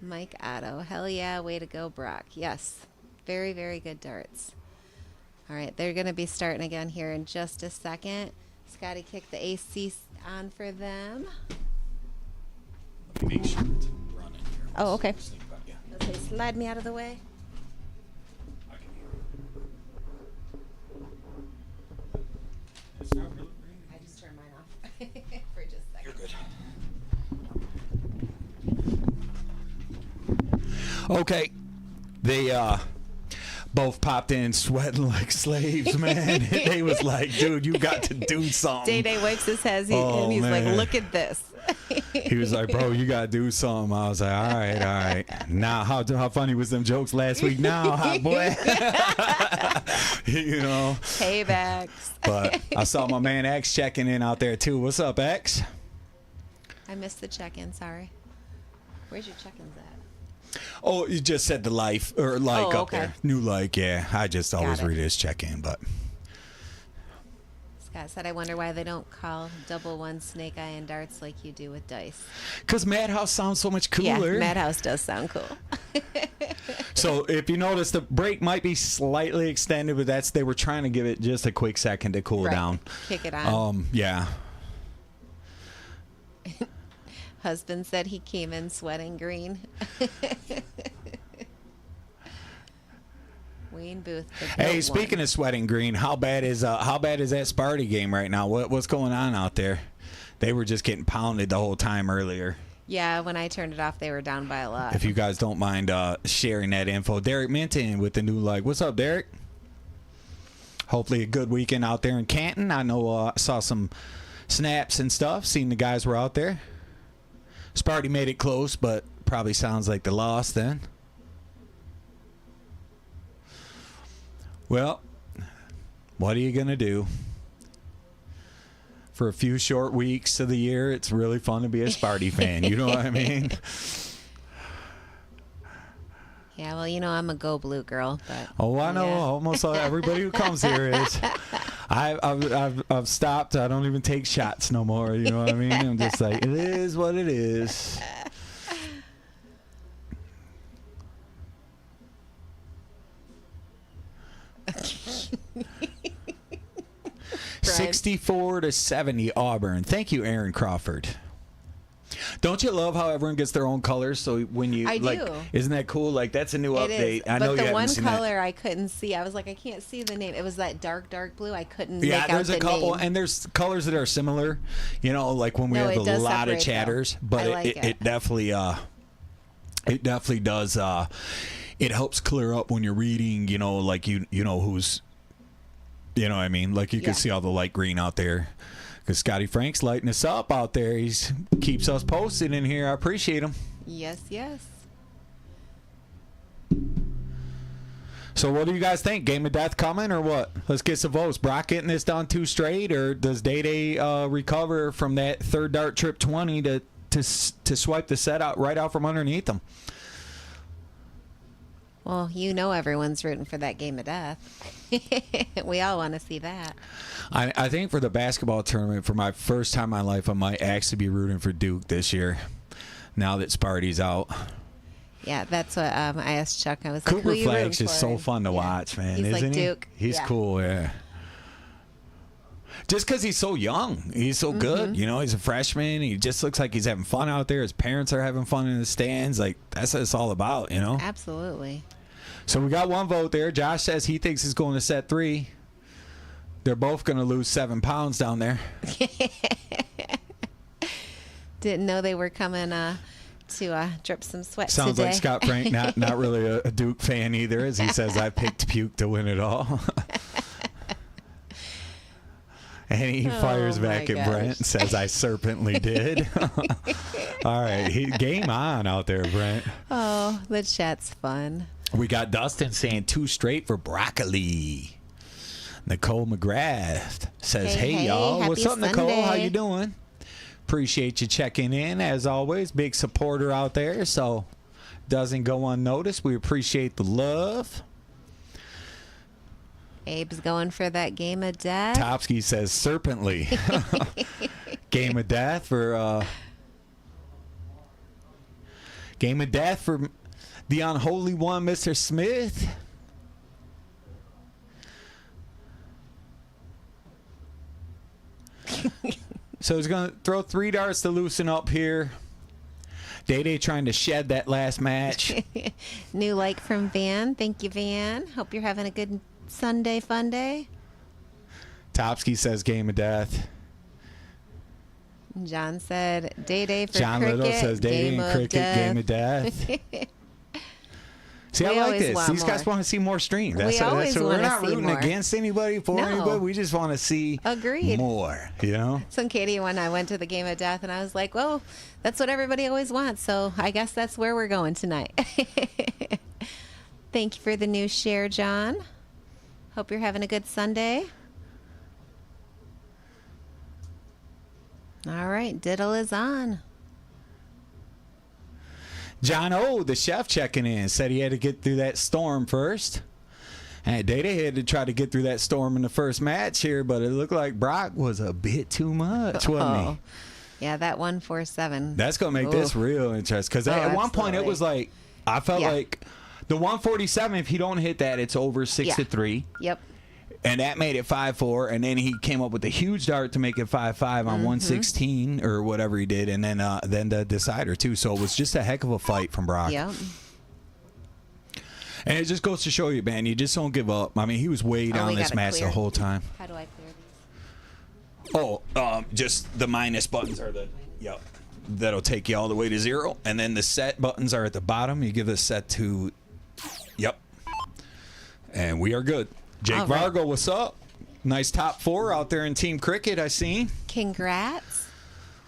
Mike Otto, hell yeah, way to go, Brock. Yes, very, very good darts. All right, they're going to be starting again here in just a second. Scotty kicked the AC on for them. Let me make sure it's running here. Oh, okay. Sneak by, yeah. Okay, slide me out of the way. I can hear it. It's not really ringing. I just turned mine off for just a second. You're good. Okay. They both popped in sweating like slaves, man. They was like, dude, you got to do something. Day Day wipes his head Oh, and he's like, man. look at this. He was like, bro, you got to do something. I was like, all right. Now, how funny was them jokes last week? Now, hot boy. You know. Paybacks. But I saw my man X checking in out there, too. What's up, X? I missed the check-in, sorry. Where's your check-ins at? Oh, you just said the life or like Oh, up okay. there. New like, yeah. I just always it. read his check-in, but. Scott said, I wonder why they don't call double one snake eye and darts like you do with dice. Because Madhouse sounds so much cooler. Yeah, Madhouse does sound cool. So if you notice, the break might be slightly extended, but they were trying to give it just a quick second to cool Right. down. Kick it on. Yeah. Husband said he came in sweating green. Wayne Booth. the Hey, goat speaking one. of sweating green, how bad is that Sparty game right now? What's going on out there? They were just getting pounded the whole time earlier. Yeah, when I turned it off, they were down by a lot. If you guys don't mind sharing that info, Derek Minton with the new like. What's up, Derek? Hopefully a good weekend out there in Canton. I know I saw some snaps and stuff. Seen the guys were out there. Sparty made it close, but probably sounds like they lost then. Well, what are you going to do? For a few short weeks of the year, it's really fun to be a Sparty fan. You know what I mean? Yeah, well, you know, I'm a go blue girl, but Oh, I know. yeah. Almost everybody who comes here is. I've stopped. I don't even take shots no more. You know what I mean? I'm just like, it is what it is. Brian. 64-70 Auburn. Thank you, Aaron Crawford. Don't you love how everyone gets their own colors? So when you I like, do. isn't that cool? Like that's a new It update. is. I know but you the haven't one seen color I couldn't see, I was like, I can't see the name. It was that dark blue. I couldn't that. Yeah, make there's out a the couple, name. and there's colors that are similar. You know, like when we No, have it a does lot of separate, though. chatters, but I like it it. definitely does. It helps clear up when you're reading. You know, like you know who's. You know what I mean? Like you Yeah. can see all the light green out there. Because Scotty Frank's lighting us up out there. He's keeps us posted in here. I appreciate him. Yes, yes. So what do you guys think? Game of death coming or what? Let's get some votes. Brock getting this done 2 straight, or does Day Day recover from that third dart trip 20 to swipe the set out right out from underneath him? Well, you know everyone's rooting for that game of death. We all want to see that. I think for the basketball tournament, for my first time in my life, I might actually be rooting for Duke this year. Now that Sparty's out. Yeah, that's what I asked Chuck. I was like, Cooper who you Flag's rooting just for? so fun to watch, man, He's isn't like he? Duke. He's Yeah. cool, yeah. Just because he's so young. He's so good. You know, he's a freshman. He just looks like he's having fun out there. His parents are having fun in the stands. Like, that's what it's all about, you know? Absolutely. So we got one vote there. Josh says he thinks he's going to set 3. They're both going to lose 7 pounds down there. Didn't know they were coming to drip some sweat Sounds today. like Scott Frank, not really a Duke fan either, as he says, I picked Puke to win it all. And he fires my back at gosh. Brent and says, I serpently did. All right. Game on out there, Brent. Oh, the chat's fun. We got Dustin saying 2 straight for broccoli. Nicole McGrath says, hey y'all. happy What's up, Nicole? How Sunday. you doing? Appreciate you checking in, as always. Big supporter out there, so doesn't go unnoticed. We appreciate the love. Abe's going for that game of death. Topsky says serpently. Game of death for game of death for the unholy one, Mr. Smith. So he's gonna throw 3 darts to loosen up here. Day trying to shed that last match. New like from Van. Thank you, Van. Hope you're having a good Sunday fun day. Topsky says game of death. John said day for John cricket. Little says day game and of cricket, death. game of death. See, We I like always this. want These guys more. want to see more streams. We always we're wanna not see rooting more. against anybody, for No. anybody. We just want to see Agreed. more, you know? So Katie, when I went to the game of death, and I was like, well, that's what everybody always wants. So I guess that's where we're going tonight. Thank you for the new share, John. Hope you're having a good Sunday. All right, Diddle is on. John O, the chef, checking in, said he had to get through that storm first. And Day had to try to get through that storm in the first match here, but it looked like Brock was a bit too much, wasn't he? Yeah, that 147. That's going to make this real interesting. Because Oh, at one point it absolutely. was like, I felt Yeah. like the 147, if you don't hit that, it's over 6-3. Yep. And that made it 5-4, and then he came up with a huge dart to make it 5-5 on 116 or whatever he did, and then the decider too. So it was just a heck of a fight from Brock. Yep. And it just goes to show you, man, you just don't give up. I mean, he was way down we this gotta match clear. the whole time. How do I clear these? Oh, just the minus buttons are the that'll take you all the way to 0, and then the set buttons are at the bottom. You give the set to and we are good. Jake All right. Vargo, what's up? Nice top 4 out there in team cricket, I seen. Congrats.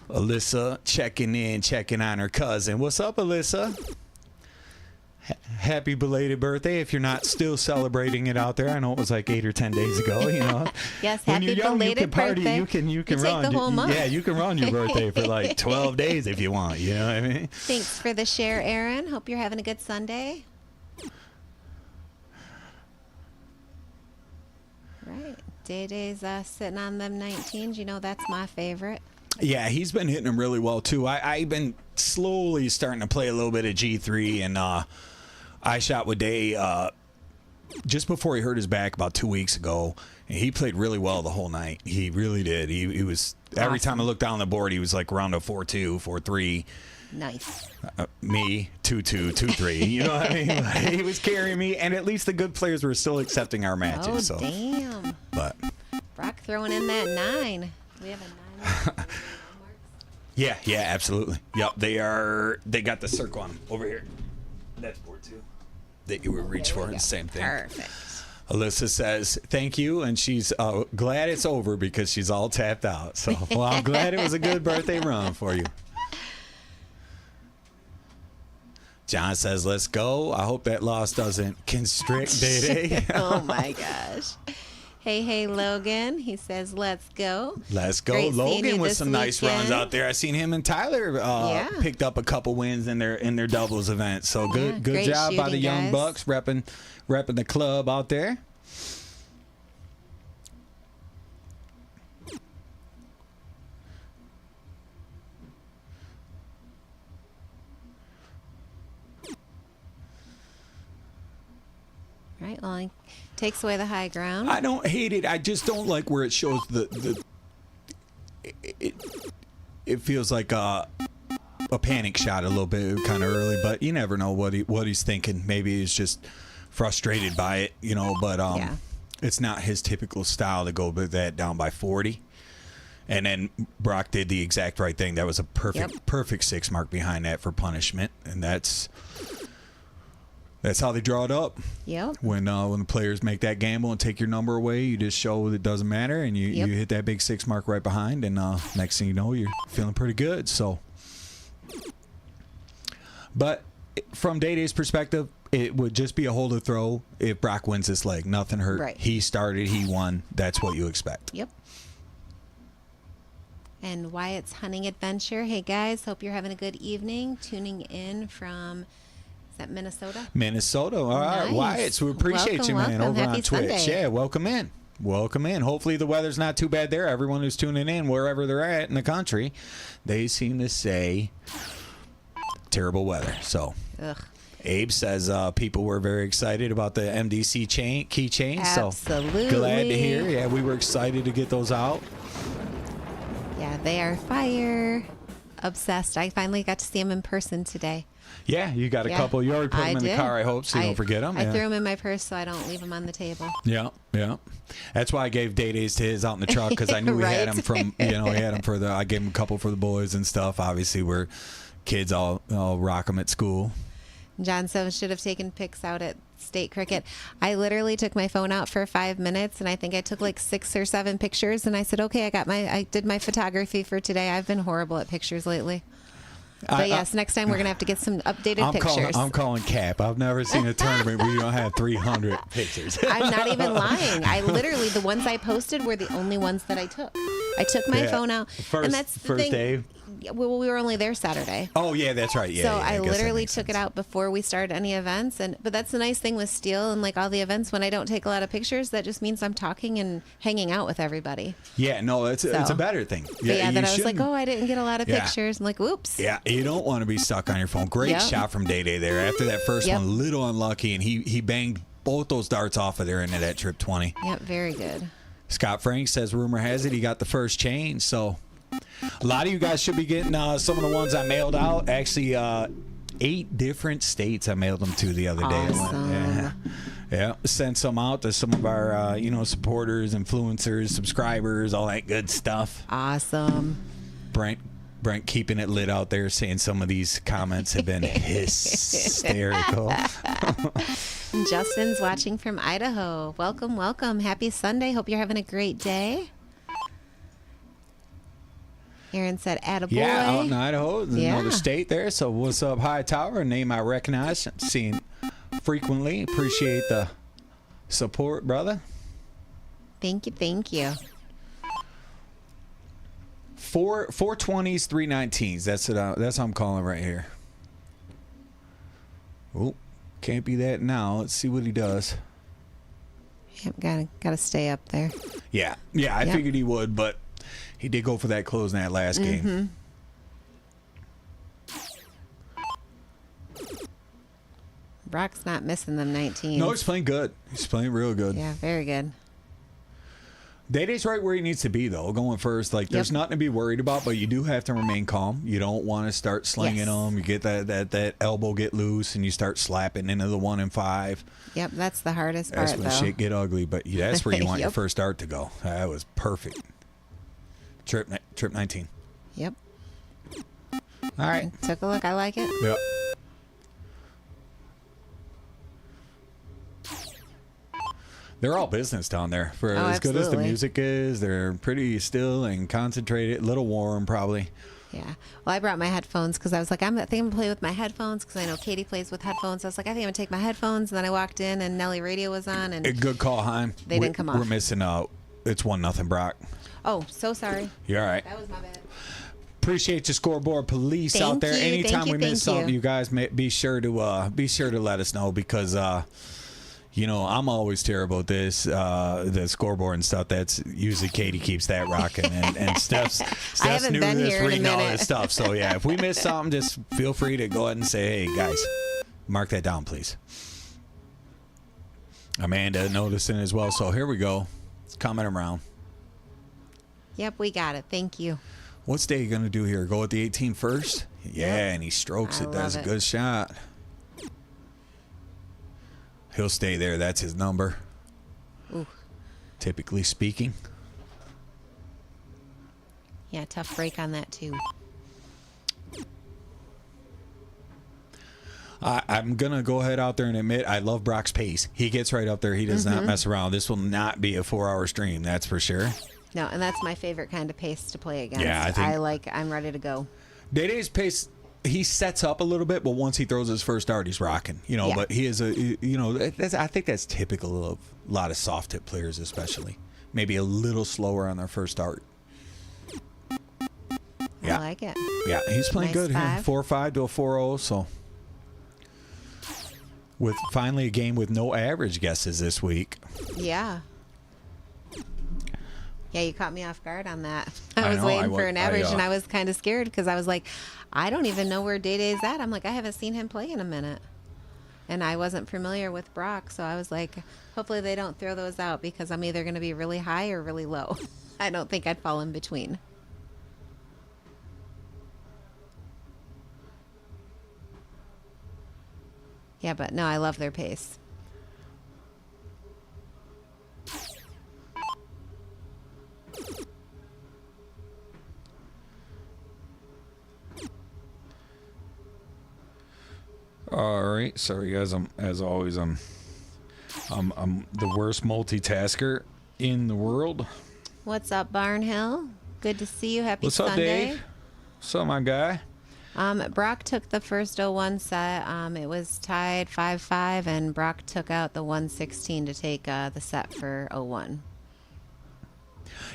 Alyssa checking in, checking on her cousin. What's up, Alyssa? Happy belated birthday if you're not still celebrating it out there. I know it was like 8 or 10 days ago, you know. Yes, When happy you're young, you belated can party. birthday. You can You take run the whole month. Yeah, you can run your birthday for like 12 days if you want, you know what I mean? Thanks for the share, Aaron. Hope you're having a good Sunday. Right. Day-Day's sitting on them 19s. You know, that's my favorite. Yeah, he's been hitting them really well too. I've been slowly starting to play a little bit of G3, and I shot with Day just before he hurt his back about 2 weeks ago, and he played really well the whole night. He really did. He was every Awesome. time I looked down the board, he was like around a 4-2, 4-3. Nice. Me 2-2, 2-3. You know what I mean? He was carrying me, and at least the good players were still accepting our matches. Oh, so, damn. but Brock throwing in that 9. We have a 9. yeah, absolutely. Yep, they got the circle on them over here. That's board 2 that you would reach for. The same thing. Perfect. Alyssa says thank you, and she's glad it's over because she's all tapped out. So, well, I'm glad it was a good birthday run for you. John says, let's go. I hope that loss doesn't constrict Day. Oh, my gosh. Hey, Logan. He says, let's go. Let's go. Great seeing Logan you with this some nice runs weekend. out there. I seen him and Tyler picked up a couple wins in their doubles event. So good great job by the shooting, young guys. bucks repping the club out there. Right. Well, he takes away the high ground. I don't hate it. I just don't like where it shows it feels like a panic shot a little bit kind of early, but you never know what he's thinking. Maybe he's just frustrated by it, but Yeah. it's not his typical style to go with that down by 40. And then Brock did the exact right thing. That was a perfect 6 mark behind that for punishment, and that's how they draw it up. Yep. When the players make that gamble and take your number away, you just show it doesn't matter, and you hit that big 6 mark right behind, and next thing you know, you're feeling pretty good. So, but from Day-Day's perspective, it would just be a hold or throw if Brock wins this leg. Nothing hurt. Right. He started. He won. That's what you expect. Yep. And Wyatt's Hunting Adventure. Hey, guys. Hope you're having a good evening. Tuning in from... Is that Minnesota? Minnesota. All right, Nice. Wyatt. We appreciate you, man, Welcome. over Happy on Twitch. Sunday. Yeah, welcome in. Welcome in. Hopefully the weather's not too bad there. Everyone who's tuning in, wherever they're at in the country, they seem to say terrible weather. So Ugh. Abe says people were very excited about the MDC keychains. Absolutely. So glad to hear. Yeah, we were excited to get those out. Yeah, they are fire obsessed. I finally got to see them in person today. Yeah, you got a Yeah, couple. You already put them in the did. car, I hope, so you don't forget them. I threw them in my purse so I don't leave them on the table. Yeah. That's why I gave Day-Days to his out in the truck, because I knew we had Right. him from, he had him for I gave him a couple for the boys and stuff. Obviously, we're kids all rock them at school. John said should have taken pics out at state cricket. I literally took my phone out for 5 minutes, and I think I took like 6 or 7 pictures. And I said, okay, I did my photography for today. I've been horrible at pictures lately. But yes, next time we're gonna have to get some updated pictures. I'm calling cap. I've never seen a tournament where you don't have 300 pictures. I'm not even lying. I literally, the ones I posted were the only ones that I took. I took my phone out, and that's the first thing. day. Well, we were only there Saturday. Oh yeah, that's right. Yeah. So yeah, I guess that literally makes took it sense. out before we started any events, but that's the nice thing with Steel and like all the events. When I don't take a lot of pictures, that just means I'm talking and hanging out with everybody. Yeah, no, it's a better thing. But yeah, then you I was like, shouldn't- oh, I didn't get a lot of Yeah. pictures. I'm like, whoops. Yeah, you don't want to be stuck on your phone. Great Yep. shot from Day there. After that first Yep. one, little unlucky, and he banged both those darts off of there into that trip 20. Yep, very good. Scott Frank says, rumor has it he got the first change. So a lot of you guys should be getting some of the ones I mailed out. Actually, 8 different states I mailed them to the other day. Awesome. Yeah. Sent some out to some of our supporters, influencers, subscribers, all that good stuff. Awesome. Brent keeping it lit out there, saying some of these comments have been hysterical. And Justin's watching from Idaho. Welcome, welcome. Happy Sunday. Hope you're having a great day. Aaron said, attaboy. Yeah, out in Idaho, Yeah. another state there. So what's up, High Tower? A name I recognize, seen frequently. Appreciate the support, brother. Thank you, thank you. 420s, 319s. That's what I'm calling right here. Oh, can't be that now. Let's see what he does. Yep, gotta stay up there. Yeah, I Yep. figured he would, but he did go for that close in that last game. Brock's not missing them 19. No, he's playing good. He's playing real good. Yeah, very good. Day-Day's right where he needs to be, though, going first. Like, there's Yep. nothing to be worried about, but you do have to remain calm. You don't want to start slinging Yes. them. You get that elbow get loose, and you start slapping into the 1 and 5. Yep, that's the hardest part, That's when though. shit get ugly, but that's where you want your Yep. first dart to go. That was perfect. Trip 19. Yep. All right. Took a look. I like it. Yep. They're all business down there. For Oh, as good as the absolutely. music is, they're pretty still and concentrated. A little warm, probably. Yeah. Well, I brought my headphones because I was like, I think I'm going to play with my headphones because I know Katie plays with headphones. I was like, I think I'm going to take my headphones. And then I walked in and Nelly Radio was on. And Good call, Heim. They didn't come off. We're missing out. It's 1-0, Brock. Oh, so sorry. You're all right. That was my bad. Appreciate your scoreboard police Thank out there. you, Anytime thank you, we miss thank something, you. you guys be sure to let us know because I'm always terrible at this, the scoreboard and stuff. That's usually Katie keeps that rocking, and Steph's haven't new been to this, here in a reading all minute. this stuff. So yeah, if we miss something, just feel free to go ahead and say, hey guys, mark that down, please. Amanda noticing as well. So here we go. It's coming around. Yep, we got it. Thank you. What's Day going to do here? Go with the 18 first? Yeah, Yep. and he strokes I it. That's a love it. good shot. He'll stay there. That's his number. Ooh. Typically speaking. Yeah, tough break on that, too. I'm going to go ahead out there and admit I love Brock's pace. He gets right up there. He does not mess around. This will not be a 4-hour stream, that's for sure. No, and that's my favorite kind of pace to play against. Yeah, I think- I'm ready to go. Day-Day's pace, he sets up a little bit, but once he throws his first dart, he's rocking. Yeah. But he is I think that's typical of a lot of soft tip players, especially. Maybe a little slower on their first dart. Yeah. I like it. Yeah, he's playing Nice good here. five. 4-5 to a 4-0, so with finally a game with no average guesses this week. Yeah. Yeah, you caught me off guard on that. I I was know, waiting for an average, and I I was kind of scared because I was like, I don't even know where Day Day's at. I'm like, I haven't seen him play in a minute. And I wasn't familiar with Brock, so I was like, hopefully they don't throw those out because I'm either going to be really high or really low. I don't think I'd fall in between. Yeah, but no, I love their pace. All right, sorry guys. As always, I'm the worst multitasker in the world. What's up, Barnhill? Good to see you. Happy What's up, Sunday. Dave? What's up, my guy? Brock took the first 0-1 set. It was tied 5-5, and Brock took out the 116 to take the set for 0-1.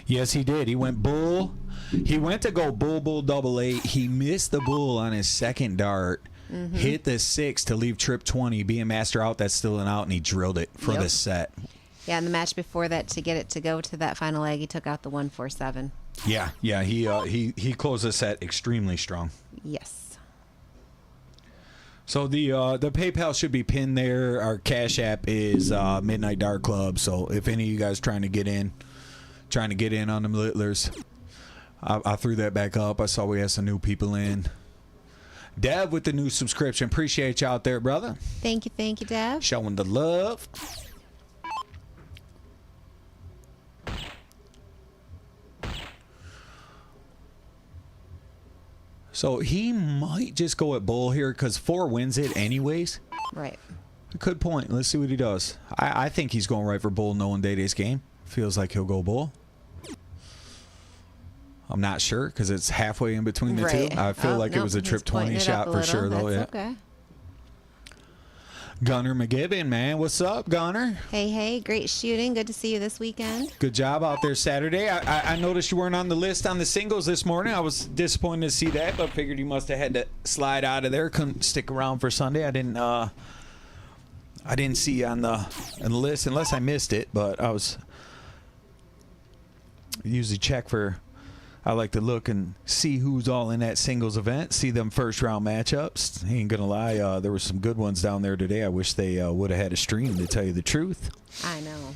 Yes, he did. He went bull. He went to go bull double 8. He missed the bull on his second dart. Hit the 6 to leave trip 20. Being master out, that's still an out, and he drilled it for Yep. the set. Yeah, and the match before that, to get it to go to that final leg, he took out the 147. Yeah. He closed the set extremely strong. Yes. So the PayPal should be pinned there. Our Cash App is Midnight Dart Club. So if any of you guys trying to get in on the Littlers, I threw that back up. I saw we had some new people in. Dev with the new subscription. Appreciate you out there, brother. Thank you, Dev. Showing the love. So he might just go at bull here because 4 wins it anyways. Right. Good point. Let's see what he does. I think he's going right for bull knowing Day-Day's game. Feels like he'll go bull. I'm not sure because it's halfway in between the Right. two. I feel like it was a he's trip 20 pointing it shot up a for little. sure, though. That's Yeah. okay. Gunner McGibbon, man. What's up, Gunner? Hey, great shooting. Good to see you this weekend. Good job out there Saturday. I noticed you weren't on the list on the singles this morning. I was disappointed to see that, but figured you must have had to slide out of there. Couldn't stick around for Sunday. I didn't see you on the list unless I missed it, but I usually check for. I like to look and see who's all in that singles event, see them first round matchups. Ain't gonna lie, there were some good ones down there today. I wish they would have had a stream, to tell you the truth. I know.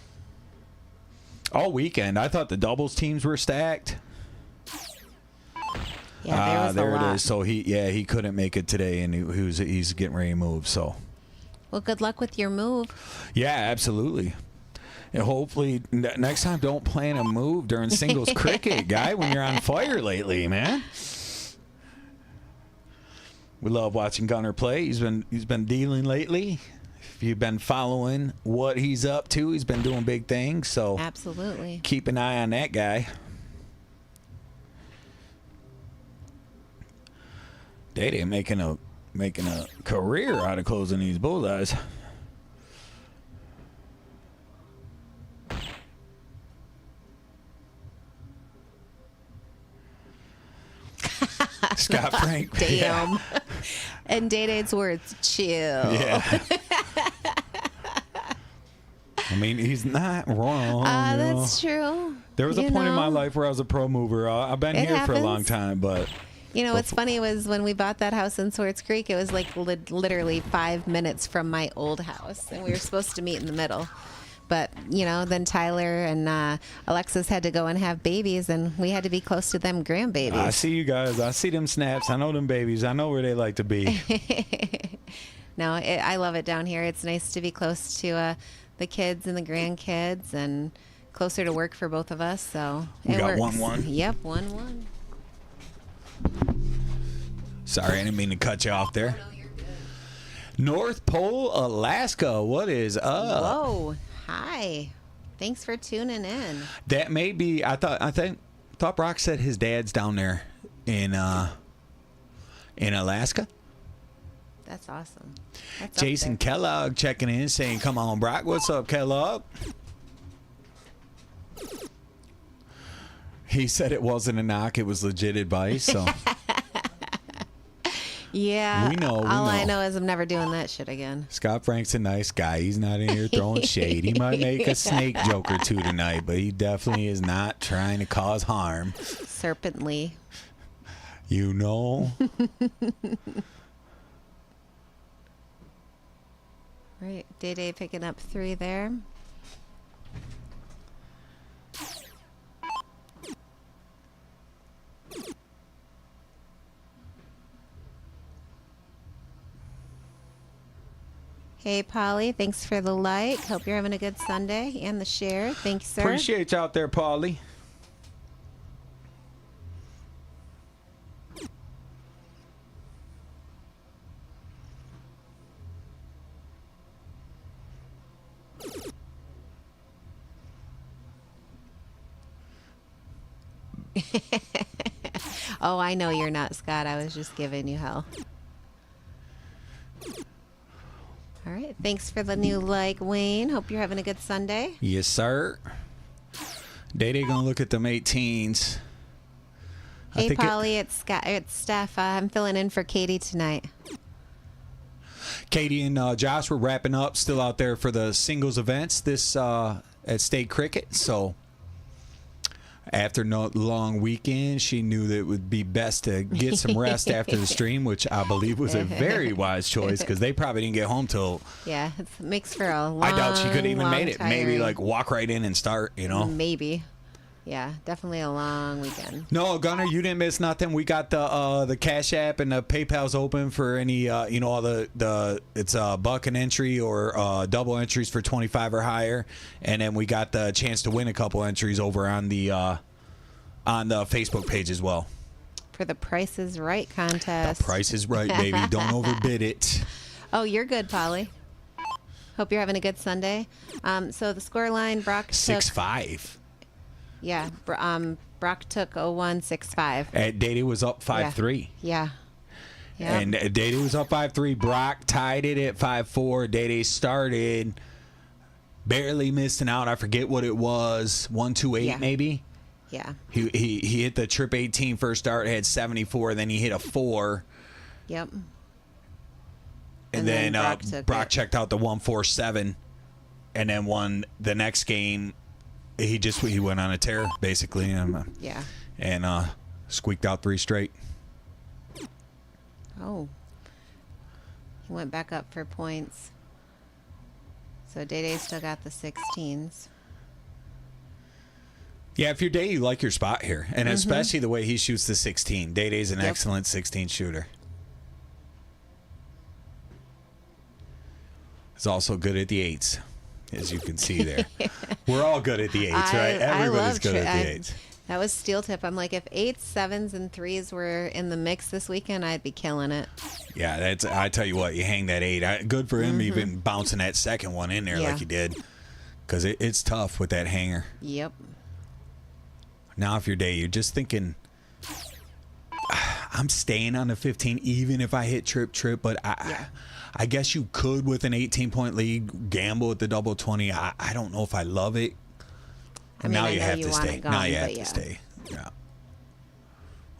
All weekend, I thought the doubles teams were stacked. Yeah, there was there a lot. it is. So he couldn't make it today, and he's getting ready to move. So Well, good luck with your move. yeah, absolutely. And hopefully next time, don't plan a move during singles cricket, guy. When you're on fire lately, man. We love watching Gunner play. He's been dealing lately. If you've been following what he's up to, he's been doing big things. So Absolutely. keep an eye on that guy. Day making a career out of closing these bullseyes. Scott Frank. Damn. Yeah. And Day-Day's words, chill. Yeah. I mean, he's not wrong. That's true. There was a point in my life where I was a pro mover. I've been here for a long time, but... You know, what's funny was when we bought that house in Swartz Creek, it was like literally 5 minutes from my old house, and we were supposed to meet in the middle. But, you know, then Tyler and Alexis had to go and have babies, and we had to be close to them grandbabies. I see you guys. I see them snaps. I know them babies. I know where they like to be. No, I love it down here. It's nice to be close to the kids and the grandkids and closer to work for both of us. So We it got works. 1-1. Yep, 1-1. Sorry, I didn't mean to cut you off there. No, you're good. North Pole, Alaska. What is up? Whoa. Hi. Thanks for tuning in. That may be. I thought Brock said his dad's down there in Alaska. That's awesome. That's up Jason there. Kellogg checking in, saying, "Come on, Brock. What's up, Kellogg?" He said it wasn't a knock; it was legit advice. So Yeah. We know. All I know is I'm never doing that shit again. Scott Frank's a nice guy. He's not in here throwing shade. He might make a snake joke or two tonight, but he definitely is not trying to cause harm. Serpent Lee. You know. Right. Day picking up 3 there. Hey, Polly. Thanks for the like. Hope you're having a good Sunday and the share. Thanks, sir. Appreciate you out there, Paulie. Oh, I know you're not, Scott. I was just giving you hell. All right. Thanks for the new like, Wayne. Hope you're having a good Sunday. Yes, sir. Day gonna look at them 18s. Hey, Polly. It's Scott. It's Steph. I'm filling in for Katie tonight. Katie and Josh were wrapping up, still out there for the singles events this at State Cricket. So after no long weekend, she knew that it would be best to get some rest after the stream, which I believe was a very wise choice because they probably didn't get home till. Yeah, it makes for a long. I doubt she could even made it. tiring. Maybe like walk right in and start. You know. Maybe. Yeah, definitely a long weekend. No, Gunner, you didn't miss nothing. We got the Cash App and the PayPal's open for any all the it's buck an entry or double entries for 25 or higher, and then we got the chance to win a couple entries over on the Facebook page as well. For the Price is Right contest. The price is right, baby. Don't overbid it. Oh, you're good, Polly. Hope you're having a good Sunday. So the score line, Brock took 6-5. Yeah, Brock took 0165. And Day was up 5-3. Yeah. And Day was up 5-3. Brock tied it at 5-4. Day started barely missing out. I forget what it was. 128 maybe. Yeah. He hit the trip 18 first start, had 74, then he hit a 4. Yep. And then Brock checked checked out the 147 and then won the next game. He went on a tear basically and squeaked out 3 straight. Oh. He went back up for points. So Day still got the 16s. Yeah, if you're Day, you like your spot here. And especially the way he shoots the 16. Day's an excellent 16 shooter. He's also good at the 8s, as you can see there. We're all good at the 8s, right? Everybody's good at the 8s. That was steel tip. I'm like, if 8s, 7s, and 3s were in the mix this weekend, I'd be killing it. Yeah, I tell you what, you hang that 8. Good for him even bouncing that second one in there like he did. Because it's tough with that hanger. Yep. Now, if you're Day, you're just thinking, I'm staying on the 15 even if I hit trip, but I guess you could with an 18-point lead gamble at the double 20. I don't know if I love it. I mean, now I you know have you to want stay. it gone, Now you have but to yeah. stay. Yeah.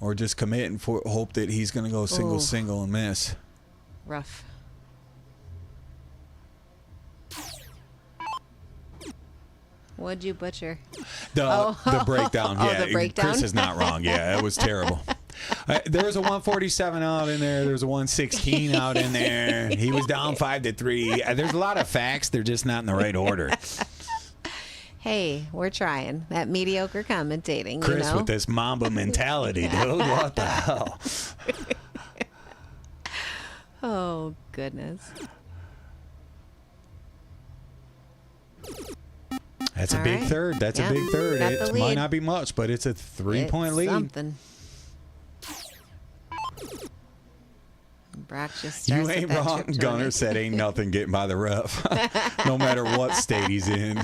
Or just commit and hope that he's going to go single and miss. Rough. What'd you butcher? The breakdown. Oh, Yeah, the breakdown? Chris is not wrong. Yeah, it was terrible. There was a 147 out in there. There was a 116 out in there. He was down 5-3. There's a lot of facts. They're just not in the right order. Hey, we're trying. That mediocre commentating, Chris you know? with this Mamba mentality, dude. What the hell? Oh, goodness. That's a All big right. third. That's Yep. a big third. Got the It might lead. not be much, but it's a 3-point lead. Something. Brock just starts You with ain't that wrong. trip Gunner tournament. said ain't nothing getting by the ref, no matter what state he's in.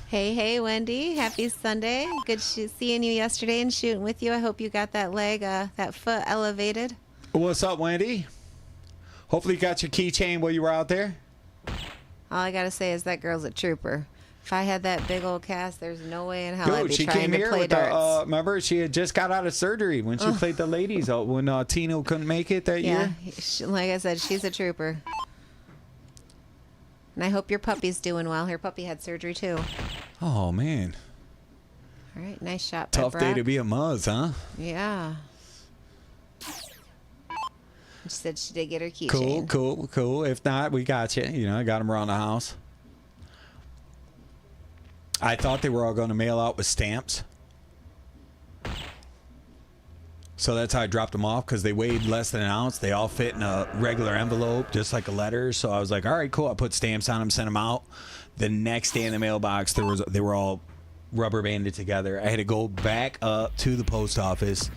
Hey, Wendy. Happy Sunday. Good seeing you yesterday and shooting with you. I hope you got that leg, that foot elevated. What's up, Wendy? Hopefully you got your keychain while you were out there. All I got to say is that girl's a trooper. If I had that big old cast, there's no way in hell I'd Dude, be she trying came to here play with darts. remember, she had just got out of surgery when she played the ladies when Tino couldn't make it that Yeah, year. like I said, she's a trooper. And I hope your puppy's doing well. Her puppy had surgery too. Oh, man. All right, nice shot by Tough Brock. day to be a Muzz, huh? Yeah. She said she did get her keychain. Cool. If not, we got you. You know, I got them around the house. I thought they were all going to mail out with stamps. So that's how I dropped them off because they weighed less than an ounce. They all fit in a regular envelope, just like a letter. So I was like, all right, cool. I put stamps on them, sent them out. The next day in the mailbox, they were all rubber banded together. I had to go back up to the post office,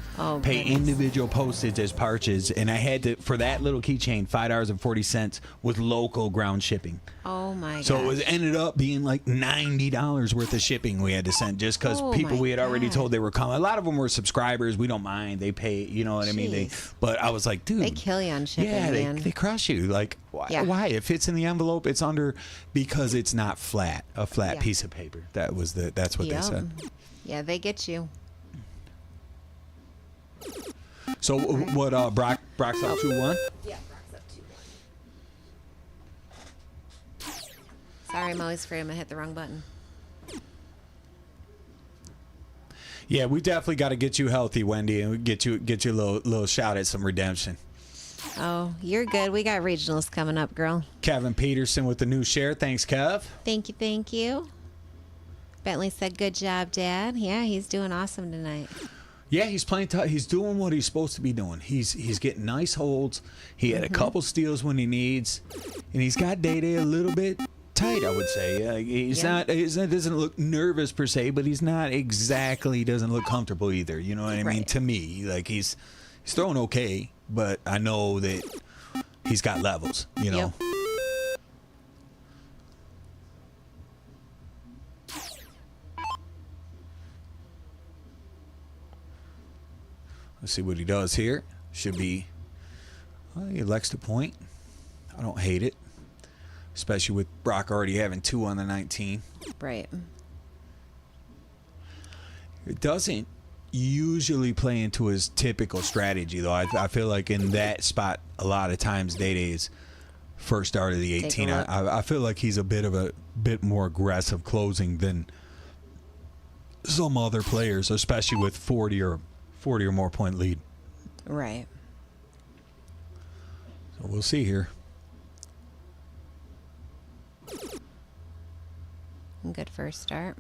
pay individual postage as parches, and I had to, for that little keychain, $5.40 with local ground shipping. Oh my god. So it was ended up being like $90 worth of shipping we had to send just because Oh people my we had already God. told they were coming. A lot of them were subscribers. We don't mind. They pay, you know what I mean? Jeez. But I was like, dude. They kill you on shipping, yeah, man. they crush you. Like, why? Yeah. Why? If it's in the envelope, it's under because it's not a flat Yeah. piece of paper. That's what they said. Yeah, they get you. So what? Brock's up 2-1. Yeah, Brock's up 2-1. Sorry, I'm always afraid I'm gonna hit the wrong button. Yeah, we definitely got to get you healthy, Wendy, and get you a little shot at some redemption. Oh, you're good. We got regionals coming up, girl. Kevin Peterson with the new share. Thanks, Kev. Thank you. Bentley said, "Good job, Dad." Yeah, he's doing awesome tonight. Yeah, he's playing. He's doing what he's supposed to be doing. He's getting nice holds. He had a couple steals when he needs, and he's got Day a little bit tight, I would say. He's Yeah. not. Doesn't look nervous per se, but he's not exactly. Doesn't look comfortable either. You know what I mean? Right. To me, like he's throwing okay, but I know that he's got levels. You know. Yep. Let's see what he does here. Should be. Well, he elects to point. I don't hate it, especially with Brock already having 2 on the 19. Right. It doesn't usually play into his typical strategy, though. I feel like in that spot, a lot of times Day is first start of the Take a 18. look. I feel like he's a bit more aggressive closing than some other players, especially with 40 or more point lead. Right. So we'll see here. Good first start.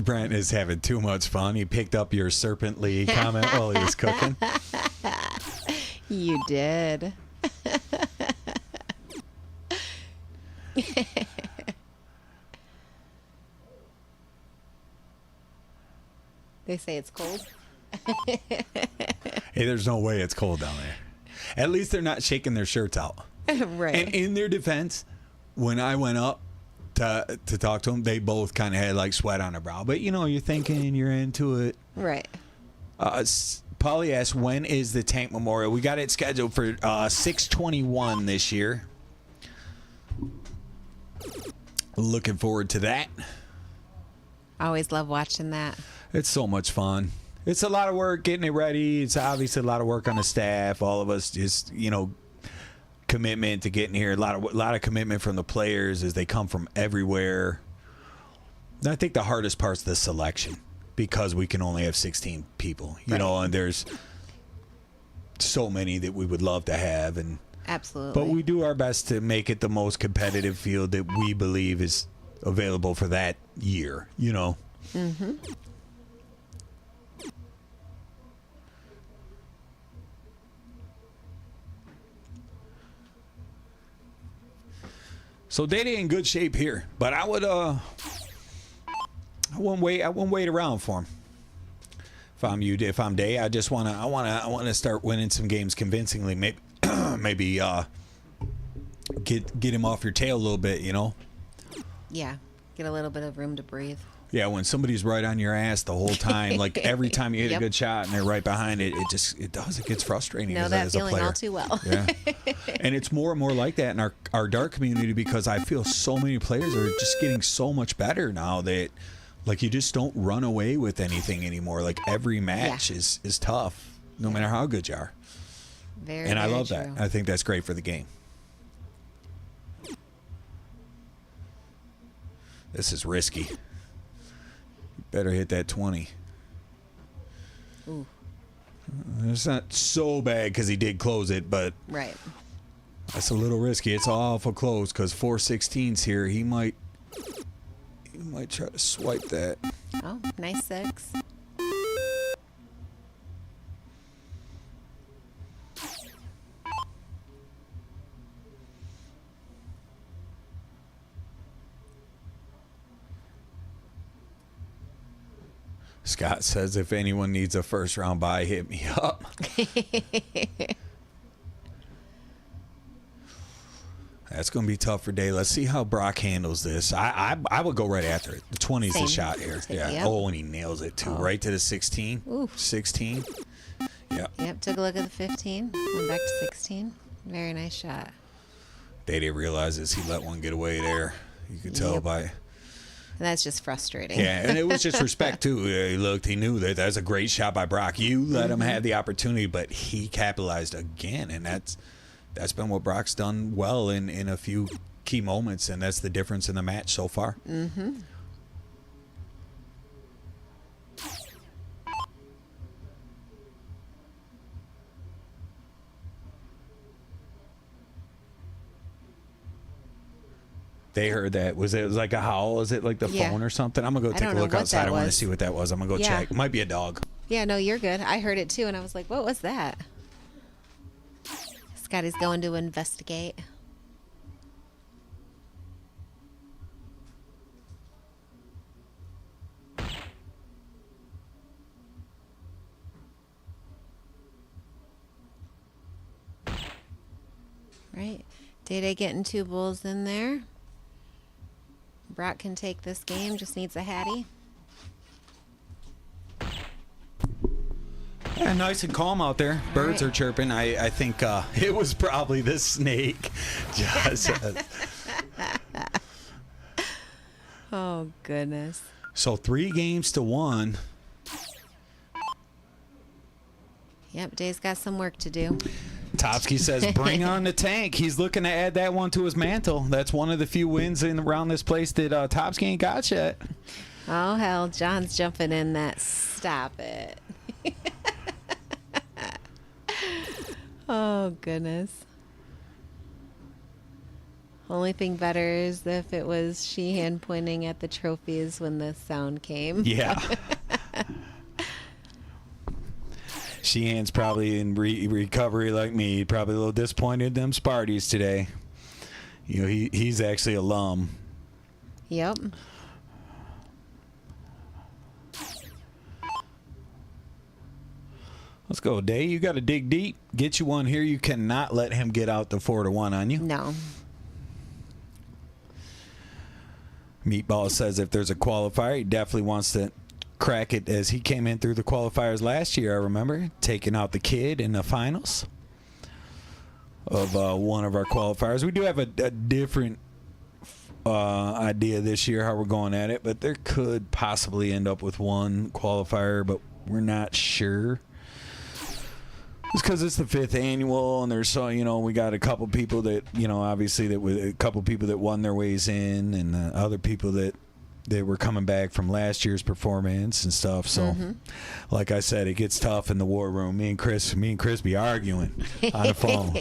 Brent is having too much fun. He picked up your Serpent League comment while he was cooking. You did. They say it's cold. Hey, there's no way it's cold down there. At least they're not shaking their shirts out. Right. And in their defense, when I went up, to talk to them. They both kind of had like sweat on their brow. But, you know, you're thinking, you're into it. Right. Polly asks, when is the Tank Memorial? We got it scheduled for 6/21 this year. Looking forward to that. Always love watching that. It's so much fun. It's a lot of work getting it ready. It's obviously a lot of work on the staff. All of us just, you know, commitment to getting here. A lot of commitment from the players as they come from everywhere. And I think the hardest part's the selection, because we can only have 16 people, you know, and there's so many that we would love to have. And absolutely. But we do our best to make it the most competitive field that we believe is available for that year, you know. Mm-hmm. So Day-Day in good shape here, but I would I wouldn't wait around for him. If I'm Day, I just I wanna start winning some games convincingly. Maybe get him off your tail a little bit, you know. Yeah, get a little bit of room to breathe. Yeah, when somebody's right on your ass the whole time, like every time you hit a good shot and they're right behind it, it gets frustrating. Know that feeling all too well. Yeah, and it's more and more like that in our dart community, because I feel so many players are just getting so much better now that, like, you just don't run away with anything anymore. Like, every match is tough, no matter how good you are. And I love that. I think that's great for the game. This is risky. Better hit that 20. Ooh. It's not so bad because he did close it, but right. That's a little risky. It's awful close because 4/16s here. He might try to swipe that. Oh, nice 6. Scott says, if anyone needs a first round bye, hit me up. That's going to be tough for Day. Let's see how Brock handles this. I would go right after it. The 20 is the shot here. Yeah. Yep. Oh, and he nails it too. Right to the 16. Oof. 16. Yep. Yep. Took a look at the 15. Went back to 16. Very nice shot. Day realizes he let one get away there. You could tell by. And that's just frustrating. Yeah, and it was just respect, too. He looked, he knew that was a great shot by Brock. You let him have the opportunity, but he capitalized again, and that's been what Brock's done well in a few key moments, and that's the difference in the match so far. Mm-hmm. They heard that. Was it like a howl? Is it like the phone or something? I'm going to go take a look outside. I want to see what that was. I'm going to go check. It might be a dog. Yeah, no, you're good. I heard it too, and I was like, what was that? Scotty's going to investigate. Right. Day getting 2 bulls in there. Brock can take this game, just needs a hattie. Yeah, nice and calm out there. Birds are chirping. I think it was probably the snake. Just, oh, goodness. So 3-1. Yep, Day's got some work to do. Topsky says, bring on the Tank. He's looking to add that one to his mantle. That's one of the few wins around this place that Topsky ain't got yet. Oh, hell. John's jumping in that. Stop it. Oh, goodness. Only thing better is if it was Sheehan pointing at the trophies when the sound came. Yeah. Sheehan's probably in recovery like me. Probably a little disappointed in them Sparties today. You know, he's actually alum. Yep. Let's go, Day. You got to dig deep. Get you one here. You cannot let him get out the 4-1 on you. No. Meatball says if there's a qualifier, he definitely wants to crack it as he came in through the qualifiers last year, I remember, taking out the kid in the finals of one of our qualifiers. We do have a different idea this year how we're going at it, but there could possibly end up with one qualifier, but we're not sure. It's because it's the 5th annual, and there's so we got a couple people that obviously a couple people that won their ways in, and other people that they were coming back from last year's performance and stuff. So, like I said, it gets tough in the war room. Me and Chris be arguing on the phone.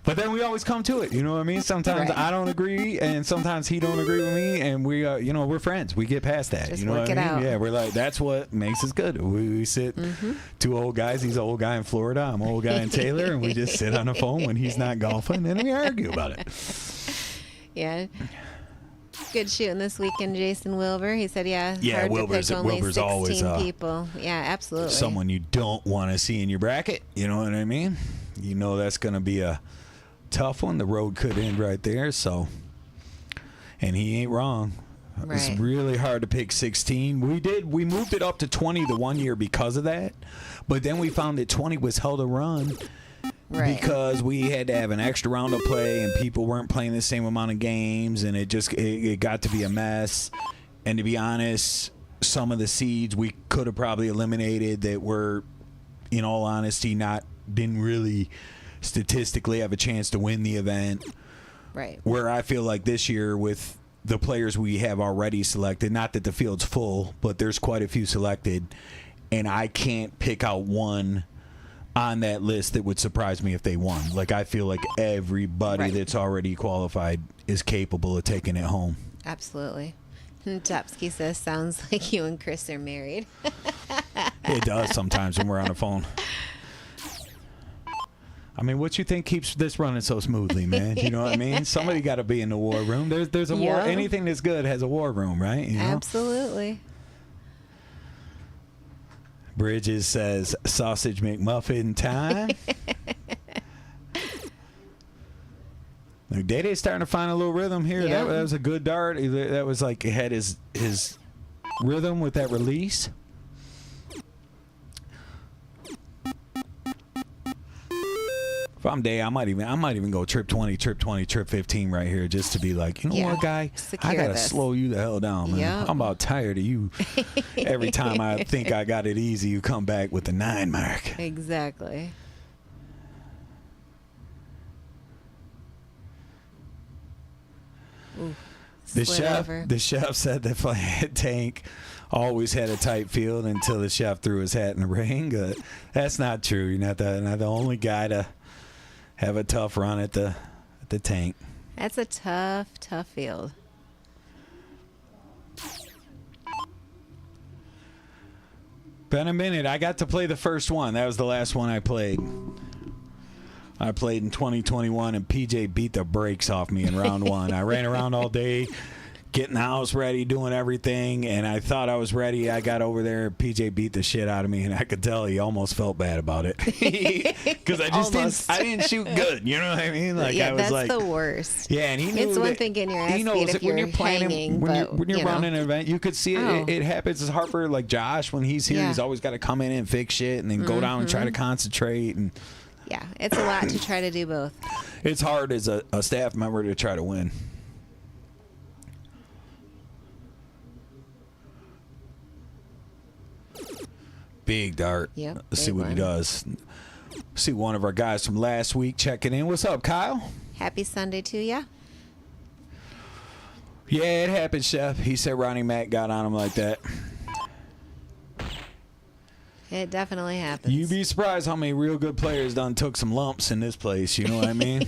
But then we always come to it, you know what I mean? Sometimes I don't agree, and sometimes he don't agree with me, and we, we're friends. We get past that. Just you know work what I it mean? out. Yeah, we're like, that's what makes us good. We sit, two old guys. He's an old guy in Florida. I'm an old guy in Taylor, and we just sit on the phone when he's not golfing, and we argue about it. Yeah. Good shooting this weekend, Jason Wilbur. He said, hard Wilbur's to pick only Wilbur's 16 always people. Yeah, absolutely. someone you don't want to see in your bracket. You know what I mean? You know that's going to be a tough one. The road could end right there. So, and he ain't wrong. It's Right. really hard to pick 16. We moved it up to 20 the one year because of that, but then we found that 20 was held a run. Right. Because we had to have an extra round of play and people weren't playing the same amount of games, and it got to be a mess. And to be honest, some of the seeds we could have probably eliminated that were, in all honesty, didn't really statistically have a chance to win the event. Right. Where I feel like this year with the players we have already selected, not that the field's full, but there's quite a few selected, and I can't pick out one on that list that would surprise me if they won. Like, I feel like everybody that's already qualified is capable of taking it home. Absolutely. Topsky says, sounds like you and Chris are married. It does sometimes when we're on the phone. I mean, what you think keeps this running so smoothly, man? You know what I mean? Somebody got to be in the war room. There's a war. Anything that's good has a war room, right? You know? Absolutely. Bridges says sausage McMuffin time. Day-Day's starting to find a little rhythm here. Yeah. That was a good dart. That was like it had his rhythm with that release. If I'm Day, I might even go trip 20, trip 15 right here just to be like, you know what, guy? Secure I gotta this. slow you the hell down, man. Yep. I'm about tired of you. Every time I think I got it easy, you come back with the 9 mark. Exactly. Ooh, The slid over. chef said that Flat Tank always had a tight field until the chef threw his hat in the ring. That's not true. You're not the only guy to have a tough run at the tank. That's a tough field. Been a minute. I got to play the first one. That was the last one I played. I played in 2021, and PJ beat the brakes off me in round one. I ran around all day, getting the house ready, doing everything, and I thought I was ready. I got over there, PJ beat the shit out of me, and I could tell he almost felt bad about it because I didn't shoot good. You know what I mean? Like, Yeah, I was that's like, the worst. yeah, and he knew It's one that- thing getting your ass he knows beat that if when you're you're planning, hanging, when but, you're you know. running an event, you could see it. Oh. It happens. It's hard for like Josh when he's here. Yeah. He's always got to come in and fix shit, and then go down and try to concentrate. And Yeah, it's a lot to try to do both. it's hard as a staff member to try to win. Big dart. Yep, Let's see big what he one. does. See one of our guys from last week checking in. What's up, Kyle? Happy Sunday to ya. Yeah, it happened, Chef. He said Ronnie Mack got on him like that. It definitely happens. You'd be surprised how many real good players done took some lumps in this place. You know what I mean?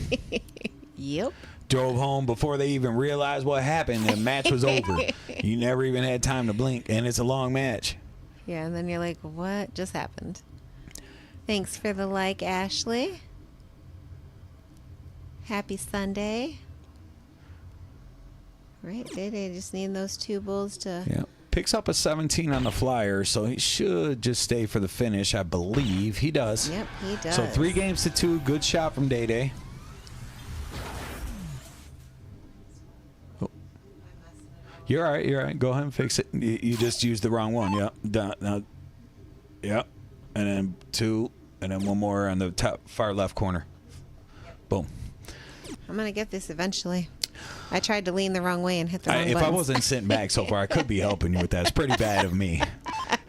Yep. Drove home before they even realized what happened. The match was over. You never even had time to blink, and it's a long match. Yeah, and then you're like, what just happened? Thanks for the like, Ashley. Happy Sunday. Right, Day just need those 2 bulls to... Yeah. Picks up a 17 on the flyer, so he should just stay for the finish, I believe. He does. Yep, he does. So 3 games to 2. Good shot from Day. Oh, You're all right. You're all right. Go ahead and fix it. You just used the wrong one. Yep. Now, yep. And then 2, and then one more on the top far left corner. Boom. I'm going to get this eventually. I tried to lean the wrong way and hit the wrong If I buttons. wasn't sitting back so far, I could be helping you with that. It's pretty bad of me.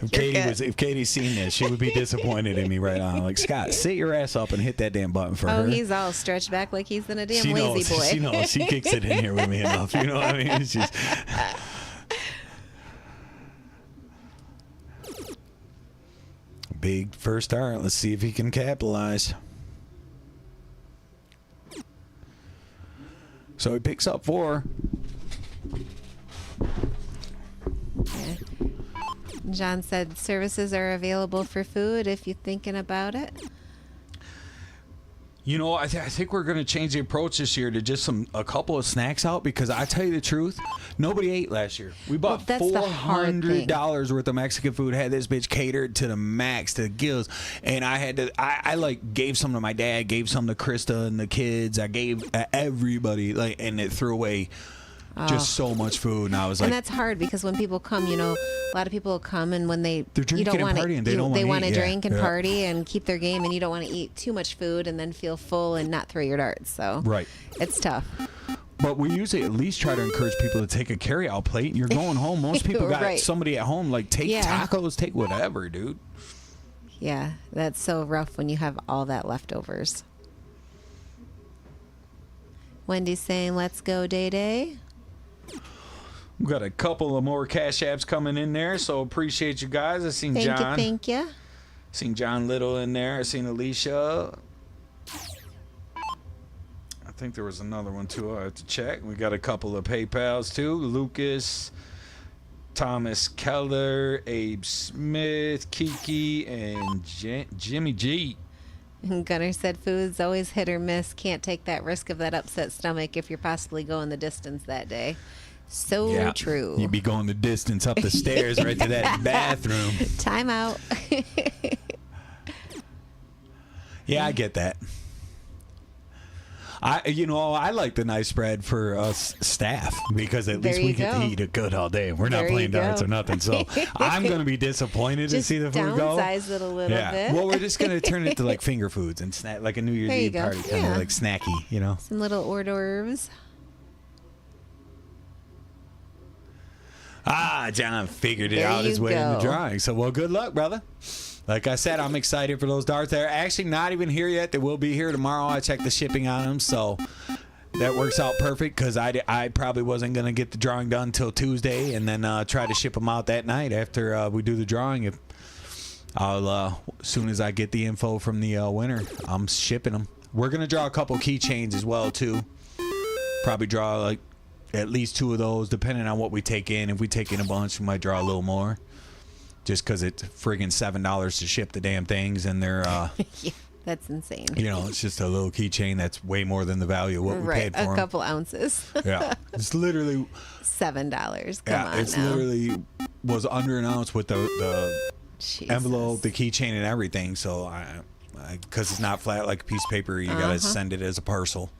If Katie's seen this, she would be disappointed in me right now. Like, Scott, sit your ass up and hit that damn button for her. Oh, he's all stretched back like he's in a damn She lazy knows. boy. She knows. She kicks it in here with me enough. You know what I mean? It's just... Big first start. Let's see if he can capitalize. So he picks up 4. Yeah. John said services are available for food if you're thinking about it. You know, I think we're going to change the approach this year to just a couple of snacks out, because I tell you the truth, nobody ate last year. We bought that's the hard thing. $400 worth of Mexican food, had this bitch catered to the max, to the gills, and I had to, I like gave some to my dad, gave some to Krista and the kids, I gave everybody, like, and it threw away just so much food, and I was like, And that's hard because when people come, you know, a lot of people come and when They're you drinking don't and want to, partying, they want eat, to yeah, drink and yeah. party and keep their game, and you don't want to eat too much food and then feel full and not throw your darts. So right. it's tough. But we usually at least try to encourage people to take a carry-out plate. You're going home. Most people got Right. somebody at home. Like, take tacos, take whatever, dude. Yeah, that's so rough when you have all that leftovers. Wendy's saying, "Let's go, Day Day." We got a couple of more cash apps coming in there, so appreciate you guys. I seen John. Thank you. Seen John Little in there. I seen Alicia. I think there was another one too. I have to check. We got a couple of PayPals too. Lucas, Thomas Keller, Abe Smith, Kiki, and Jimmy G. And Gunnar said, "Food's always hit or miss. Can't take that risk of that upset stomach if you're possibly going the distance that day." So true. You'd be going the distance up the stairs right to that bathroom. Time out. Yeah, I get that. I like the nice spread for us staff, because at least we get to eat it good all day. We're not playing darts or nothing. So I'm going to be disappointed to see the food go. Downsize it a little bit. Well, we're just going to turn it to like finger foods and snack, like a New Year's Eve party, kind of like snacky, you know. Some little hors d'oeuvres. John figured it out his way in the drawing. So, well, good luck, brother. Like I said, I'm excited for those darts. They're actually not even here yet. They will be here tomorrow. I checked the shipping on them, so that works out perfect, because I probably wasn't going to get the drawing done until Tuesday, and then try to ship them out that night after we do the drawing. If I'll as soon as I get the info from the winner, I'm shipping them. We're going to draw a couple keychains as well, too. Probably draw like at least 2 of those, depending on what we take in. If we take in a bunch, we might draw a little more. Just because it's friggin' $7 to ship the damn things, and they're Yeah, that's insane. you know, it's just a little keychain that's way more than the value of what we paid for a them. couple ounces. Yeah, it's literally $7. Come on it's now. literally was under an ounce with the Jesus. envelope, the keychain, and everything. So because it's not flat like a piece of paper, you gotta send it as a parcel.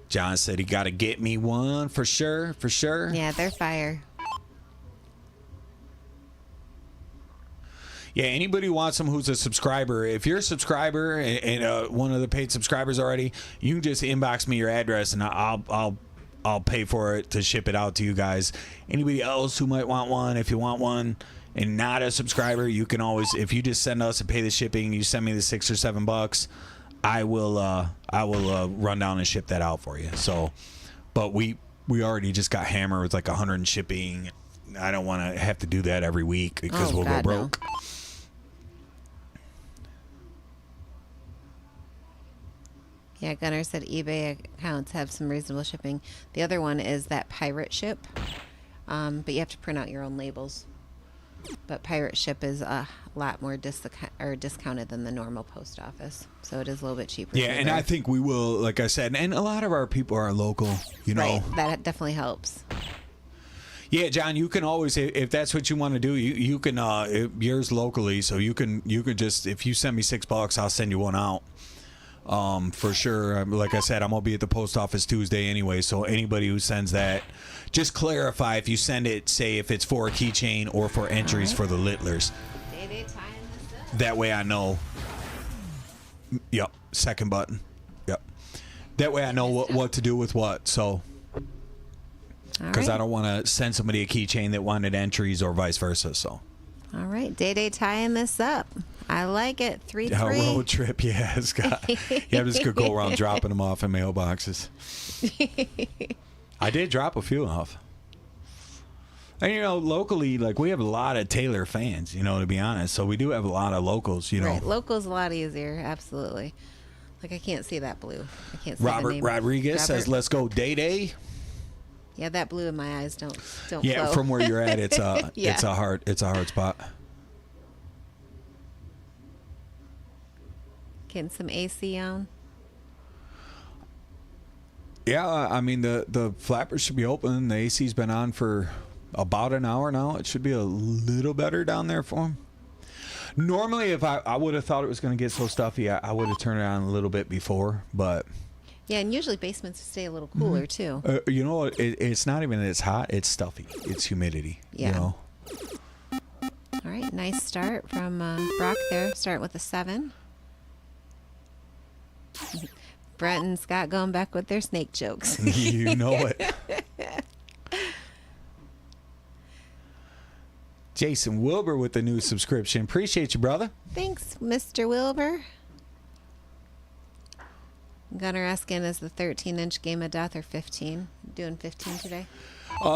John said he got to get me one for sure, for sure. Yeah, they're fire. Yeah, anybody who wants them who's a subscriber, if you're a subscriber and one of the paid subscribers already, you can just inbox me your address and I'll pay for it to ship it out to you guys. Anybody else who might want one, if you want one and not a subscriber, you can always, if you just send us and pay the shipping, you send me the $6 or $7, I will run down and ship that out for you. So, but we already just got hammered with like 100 in shipping. I don't want to have to do that every week because we'll go broke. No. Yeah, Gunnar said eBay accounts have some reasonable shipping. The other one is that pirate ship, but you have to print out your own labels. But pirate ship is a lot more discounted than the normal post office, so it is a little bit cheaper. Yeah, and I think we will, like I said, and a lot of our people are local, you know. Right, that definitely helps. Yeah, John, you can always, if that's what you want to do, you can yours locally, so you can just, if you send me $6, I'll send you one out. For sure. Like I said, I'm gonna be at the post office Tuesday anyway. So anybody who sends that, just clarify if you send it. Say if it's for a keychain or for entries for the Littlers. Day tying this up. That way I know. Yep. Second button. Yep. That way I know what to do with what. So. Because I don't want to send somebody a keychain that wanted entries or vice versa. So. All right, Day tying this up. I like it. 3-3. A road trip, yeah, Scott. Yeah, I'm just gonna go around dropping them off in mailboxes. I did drop a few off. And you know, locally, like we have a lot of Taylor fans. You know, to be honest, so we do have a lot of locals. You know, Right, local's a lot easier. Absolutely. Like I can't see that blue. I can't see the Robert name. Rodriguez says, "Let's go Day." Yeah, that blue in my eyes don't Yeah, flow. from where you're at, it's a Yeah. it's a hard spot. Getting some AC on. Yeah, I mean the flappers should be open. The AC's been on for about an hour now. It should be a little better down there for them. Normally, if I would have thought it was going to get so stuffy, I would have turned it on a little bit before. But Yeah, and usually basements stay a little cooler too. you know what? It's not even that it's hot. It's stuffy. It's humidity. Yeah. You know? All right, nice start from Brock there. Start with a 7. Brett and Scott going back with their snake jokes. You know it. Jason Wilbur with the new subscription. Appreciate you, brother. Thanks, Mr. Wilbur. Gunnar asking, is the 13-inch game of death or 15? Doing 15 today?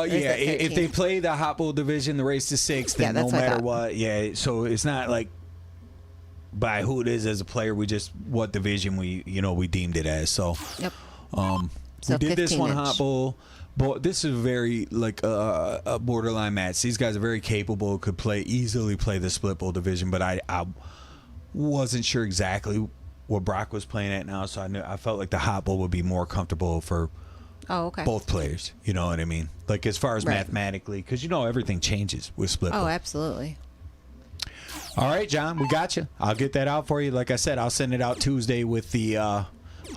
is Yeah, it if 13? they play the hot bowl division, the race to 6, then Yeah, no that's what I matter thought. what, yeah. So it's not like by who it is as a player. We just what division we deemed it as. So Yep. we So did this one 15-inch. hot bowl. But this is very like a borderline match. These guys are very capable. Could easily play the split bowl division. But I wasn't sure exactly what Brock was playing at now, so I felt like the hot bowl would be more comfortable for Oh, okay. both players. You know what I mean? Like as far as Right. mathematically, because everything changes with split bowl. Oh, absolutely. All right, John, we got you. I'll get that out for you. Like I said, I'll send it out Tuesday with the.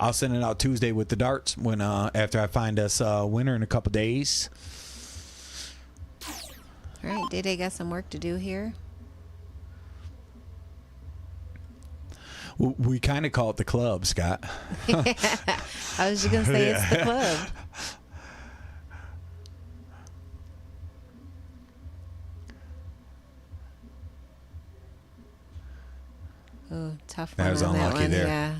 I'll send it out Tuesday with the darts when after I find us a winner in a couple days. All right, Day got some work to do here. We kind of call it the club, Scott. I was just going to say it's the club. Oh, tough one That was on that unlucky one. there. Yeah.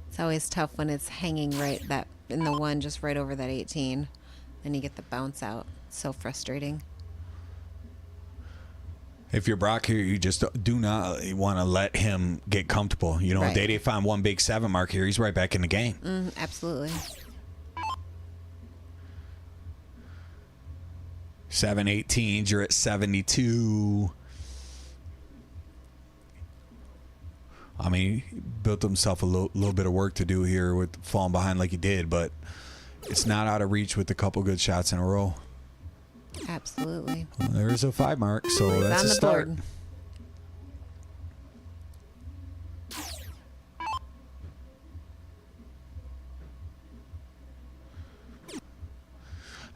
It's always tough when it's hanging right that in the one just right over that 18. Then you get the bounce out. So frustrating. If you're Brock here, you just do not want to let him get comfortable. Right. They found one big 7 mark here. He's right back in the game. Absolutely. 7-18s, you're at 72. I mean, he built himself a little bit of work to do here with falling behind like he did, but it's not out of reach with a couple good shots in a row. Absolutely. Well, there's a 5 mark, so He's that's on a the start. board.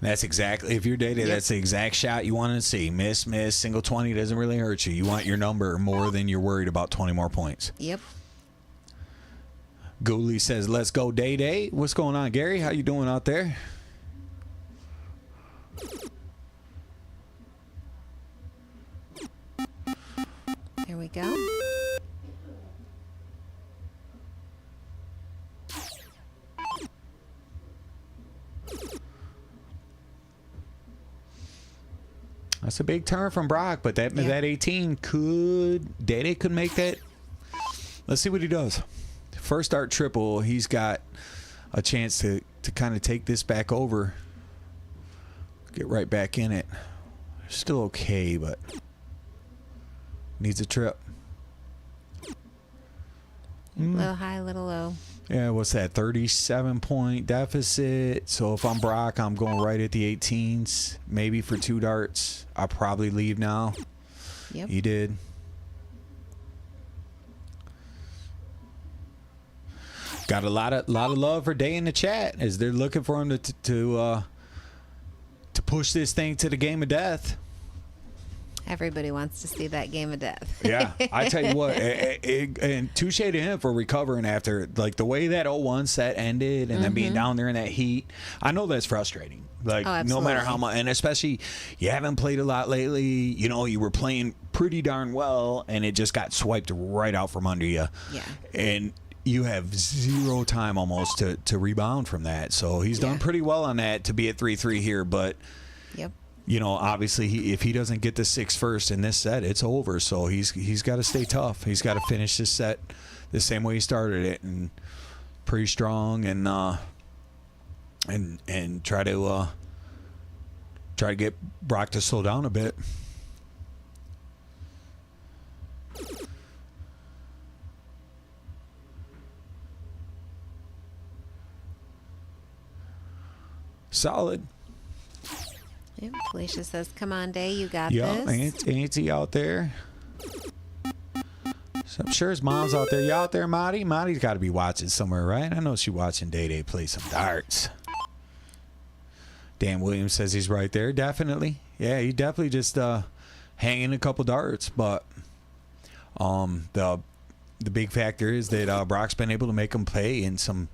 That's exactly, if you're dated, that's the exact shot you want to see. Miss, single 20 doesn't really hurt you. You want your number more than you're worried about 20 more points. Yep. Gooley says, let's go Day. What's going on, Gary? How you doing out there? There we go. That's a big turn from Brock, but that 18 Day could make that. Let's see what he does. First start triple, he's got a chance to kind of take this back over. Get right back in it. Still okay, but needs a trip. Little high, little low. Yeah, what's that? 37-point deficit. So if I'm Brock, I'm going right at the 18s. Maybe for 2 darts. I'll probably leave now. Yep. He did. Got a lot of love for Day in the chat as they're looking for him to push this thing to the game of death. Everybody wants to see that game of death. Yeah, I tell you what, and touche to him for recovering after, like, the way that 0-1 set ended and then being down there in that heat. I know that's frustrating. Like, no matter how much, and especially you haven't played a lot lately. You know, you were playing pretty darn well, and it just got swiped right out from under you. Yeah. And you have zero time almost to rebound from that. So he's done pretty well on that to be at 3-3 here, but. Yep. You know, obviously, if he doesn't get the 6 first in this set, it's over. So he's got to stay tough. He's got to finish this set the same way he started it, and pretty strong, and try to get Brock to slow down a bit. Solid. Yep. Felicia says, "Come on, Day, you got Yeah, this." ain't he out there? So I'm sure his mom's out there. You out there, Marty? Marty's got to be watching somewhere, right? I know she's watching Day Day play some darts. Dan Williams says he's right there. Definitely. Yeah, he definitely just hanging a couple darts. But the big factor is that Brock's been able to make him play in some.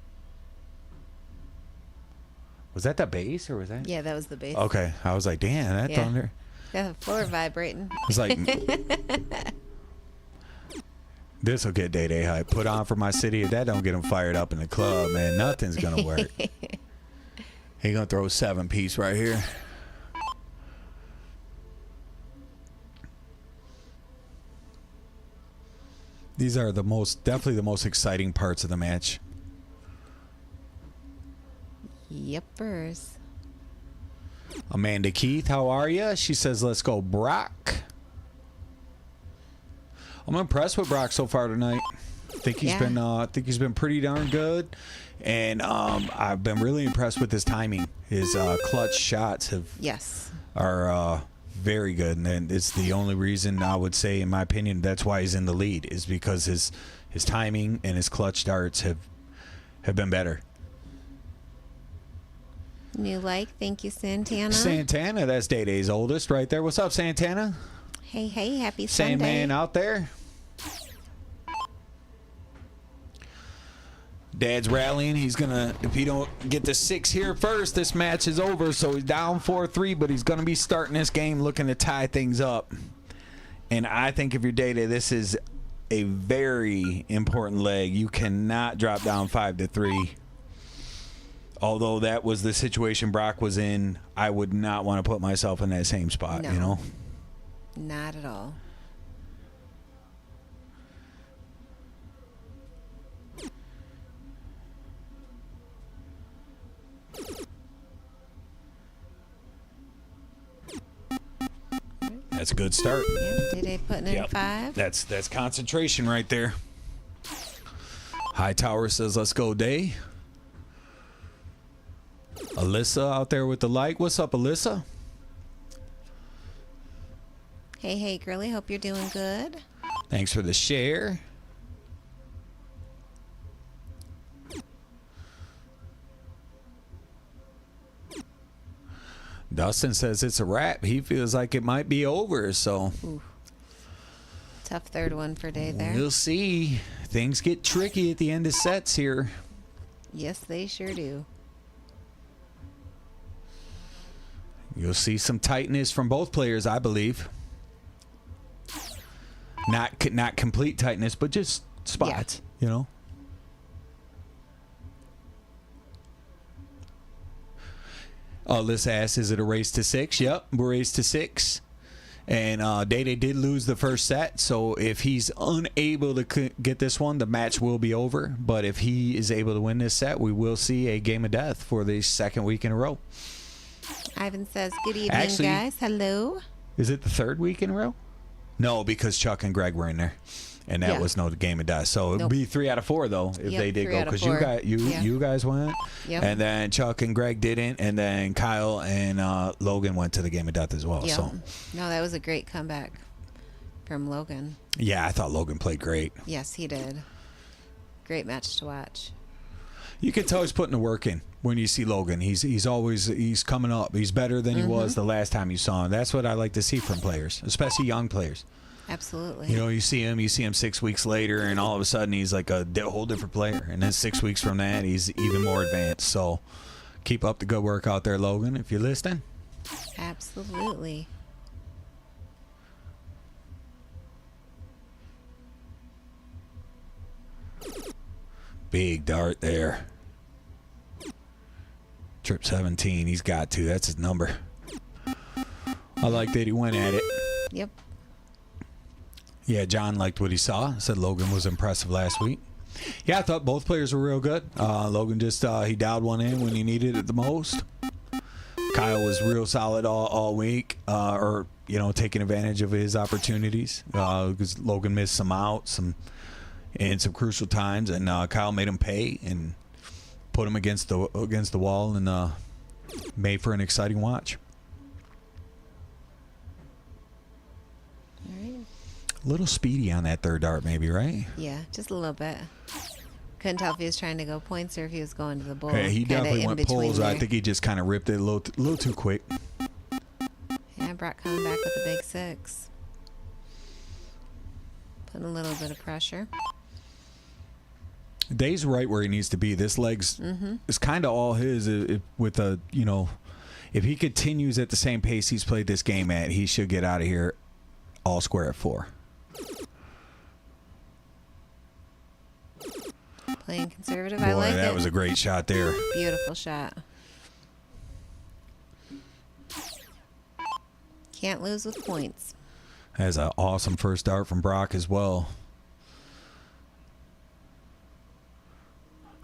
Was that the bass or was that? Yeah, that was the bass. Okay. I was like, damn, that thunder. Yeah, the floor vibrating. I was like, this will get Day Day hype. Put on for my city. If that don't get him fired up in the club, man, nothing's going to work. He going to throw a 7-piece right here. These are definitely the most exciting parts of the match. Yepers. Amanda Keith, how are you? She says, let's go, Brock. I'm impressed with Brock so far tonight. I think he's been pretty darn good, and I've been really impressed with his timing. His clutch shots are very good, and it's the only reason I would say, in my opinion, that's why he's in the lead, is because his timing and his clutch darts have been better. New like, thank you, Santana. Santana, that's Day Day's oldest right there. What's up, Santana? Hey, happy Sunday. Sandman out there. Dad's rallying. He's gonna, if he don't get the 6 here first, this match is over. So he's down 4-3, but he's gonna be starting this game looking to tie things up. And I think if you're Day Day, this is a very important leg. You cannot drop down 5-3. Although that was the situation Brock was in, I would not want to put myself in that same spot, No. you know? Not at all. That's a good start. Yeah, Day putting in 5. That's concentration right there. Hightower says, let's go, Day. Alyssa out there with the like. What's up, Alyssa? Hey, girly. Hope you're doing good. Thanks for the share. Dustin says it's a wrap. He feels like it might be over, so. Ooh. Tough third one for Day there. We'll see. Things get tricky at the end of sets here. Yes, they sure do. You'll see some tightness from both players, I believe. Not complete tightness, but just spots, you know. Liz asks, is it a race to 6? Yep, we're race to 6. And Day Day did lose the first set, so if he's unable to get this one, the match will be over. But if he is able to win this set, we will see a game of death for the second week in a row. Ivan says, good evening, Actually, guys. Hello. Is it the third week in a row? No, because Chuck and Greg were in there, and that was no game of death. So it would be 3 out of 4 though if they did go, because you guys went, and then Chuck and Greg didn't, and then Kyle and Logan went to the game of death as well. So no, that was a great comeback from Logan. Yeah, I thought Logan played great. Yes, he did. Great match to watch. You can tell he's putting the work in when you see Logan. He's always coming up. He's better than he was the last time you saw him. That's what I like to see from players, especially young players. Absolutely. You know, you see him 6 weeks later, and all of a sudden he's like a whole different player. And then 6 weeks from that, he's even more advanced. So keep up the good work out there, Logan, if you're listening. Absolutely. Big dart there. Trip 17. He's got to. That's his number. I like that he went at it. Yep. Yeah, John liked what he saw. Said Logan was impressive last week. Yeah, I thought both players were real good. Logan just he dialed one in when he needed it the most. Kyle was real solid all week, or taking advantage of his opportunities because Logan missed some outs, in some crucial times, and Kyle made him pay and put him against the wall and made for an exciting watch. All right. A little speedy on that third dart, maybe, right? Yeah, just a little bit. Couldn't tell if he was trying to go points or if he was going to the bowl. Hey, he Kinda definitely in went between pulls. I there. think he just kind of ripped it a little too quick. Yeah, Brock coming back with a big 6. Putting a little bit of pressure. Day's right where he needs to be. This leg's is kind of all his. If he continues at the same pace he's played this game at, he should get out of here all square at 4. Playing conservative. Boy, I like that it. was a great shot there. Beautiful shot. Can't lose with points. That's an awesome first dart from Brock as well.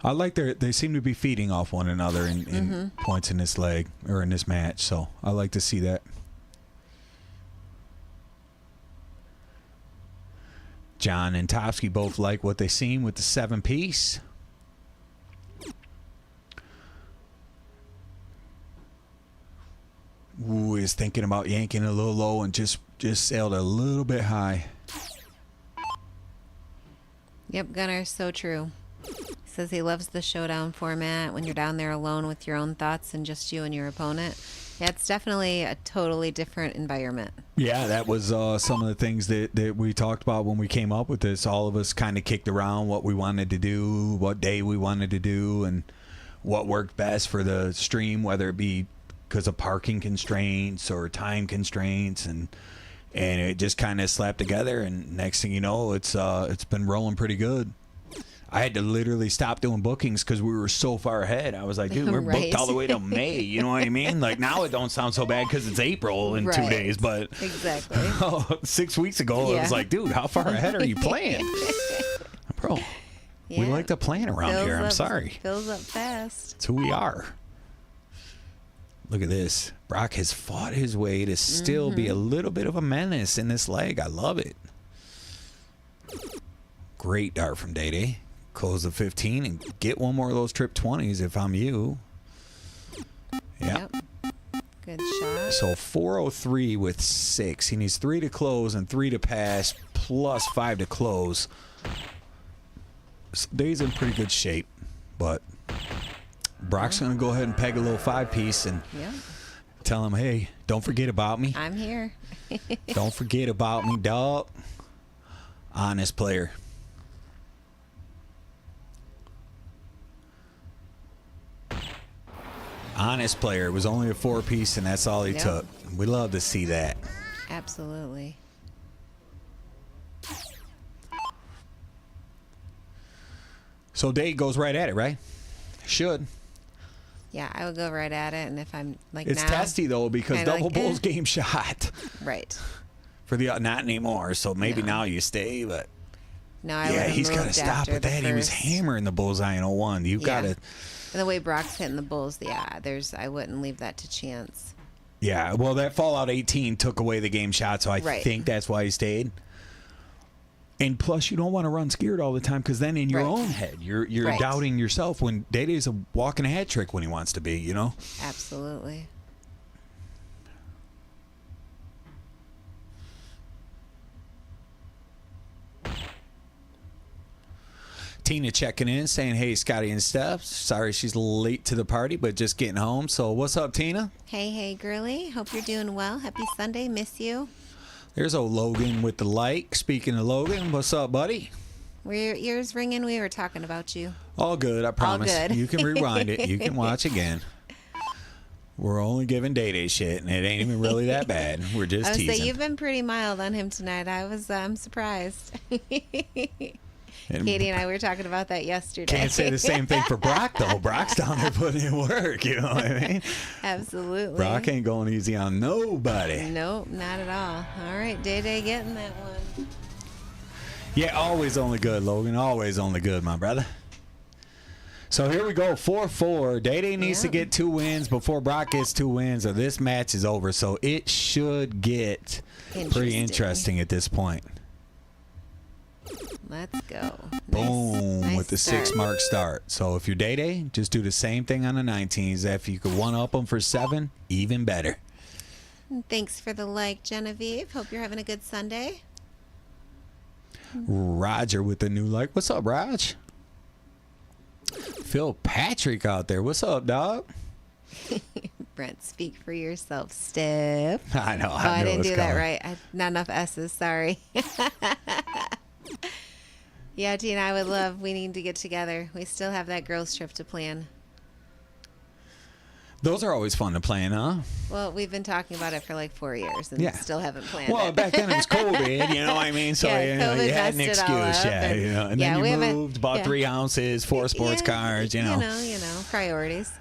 I like they seem to be feeding off one another in points in this leg or in this match, so I like to see that. John and Topsky both like what they seen with the 7-piece. Ooh, is thinking about yanking a little low and just sailed a little bit high. Yep, Gunnar, so true. Says he loves the showdown format when you're down there alone with your own thoughts and just you and your opponent. Yeah, it's definitely a totally different environment. Yeah, that was some of the things that we talked about when we came up with this. All of us kind of kicked around what we wanted to do, what day we wanted to do, and what worked best for the stream, whether it be because of parking constraints or time constraints, and it just kind of slapped together. And next thing you know, it's been rolling pretty good. I had to literally stop doing bookings because we were so far ahead. I was like, dude, we're Right. booked all the way to May. You know what I mean? Like, now it don't sound so bad because it's April in 2 Right. days. But Exactly. 6 weeks ago, it Yeah. was like, dude, how far ahead are you playing? Bro, we Yeah. like to plan around Fills here. I'm up- sorry. Fills up fast. It's who we are. Look at this. Brock has fought his way to still be a little bit of a menace in this leg. I love it. Great dart from Day Day. Close the 15 and get one more of those trip 20s if I'm you. Yeah. Yep. Good shot. So 403 with 6. He needs 3 to close and 3 to pass, plus 5 to close. So Day's in pretty good shape, but Brock's going to go ahead and peg a little 5-piece and Yep. tell him, hey, don't forget about me. I'm here. Don't forget about me, dog. Honest player. Honest player. It was only a 4-piece, and that's all he Yep. took. We love to see that. Absolutely. So Day goes right at it, right? Should. Yeah, I would go right at it, and if I'm like It's now, testy, though, because kinda double like, bull's game shot. right. For the not anymore, so maybe No. now you stay, but No, I yeah, would've he's got to moved stop after with the that. He was first- hammering the bullseye in 01. You got to, And the way Brock's hitting the bulls, yeah, I wouldn't leave that to chance. yeah. Well, that Fallout 18 took away the game shot, so I Right. think that's why he stayed. And plus, you don't want to run scared all the time because then in your Right. own head, you're Right. doubting yourself when Day-Day's a walking a hat trick when he wants to be, you know? Absolutely. Tina checking in, saying, hey, Scotty and Steph. Sorry she's late to the party, but just getting home. So what's up, Tina? Hey, girly. Hope you're doing well. Happy Sunday. Miss you. There's old Logan with the like. Speaking of Logan, what's up, buddy? Were your ears ringing? We were talking about you. All good, I promise. All good. You can rewind it. You can watch again. We're only giving Day shit, and it ain't even really that bad. We're just I would teasing. say you've been pretty mild on him tonight. I'm surprised. And Katie and I were talking about that yesterday. can't say the same thing for Brock, though. Brock's down there putting in work, you know what I mean? Absolutely. Brock ain't going easy on nobody. Nope, not at all. All right, Day getting that one. Yeah, always only good, Logan. Always only good, my brother. So here we go, 4-4. Day needs to get 2 wins before Brock gets 2 wins, or this match is over. So it should get pretty interesting at this point. Let's go. Boom, nice with the start. 6-mark start. So if you're Day, just do the same thing on the 19s. If you could one-up them for 7, even better. Thanks for the like, Genevieve. Hope you're having a good Sunday. Roger with the new like. What's up, Raj? Phil Patrick out there. What's up, dog? Brent, speak for yourself, Steph. I know. I knew it didn't was do coming. that right. Not enough S's. Sorry. Yeah, Tina, we need to get together. We still have that girls trip to plan. Those are always fun to plan, huh? Well, we've been talking about it for like 4 years and still haven't planned Well, it. back then it was COVID, you know what I mean? So, Yeah, you know, you COVID had an messed it all excuse, up, yeah. and- You know, and yeah, then we you haven't- moved, bought yeah. 3 ounces, 4 sports cars, you know. You know, priorities.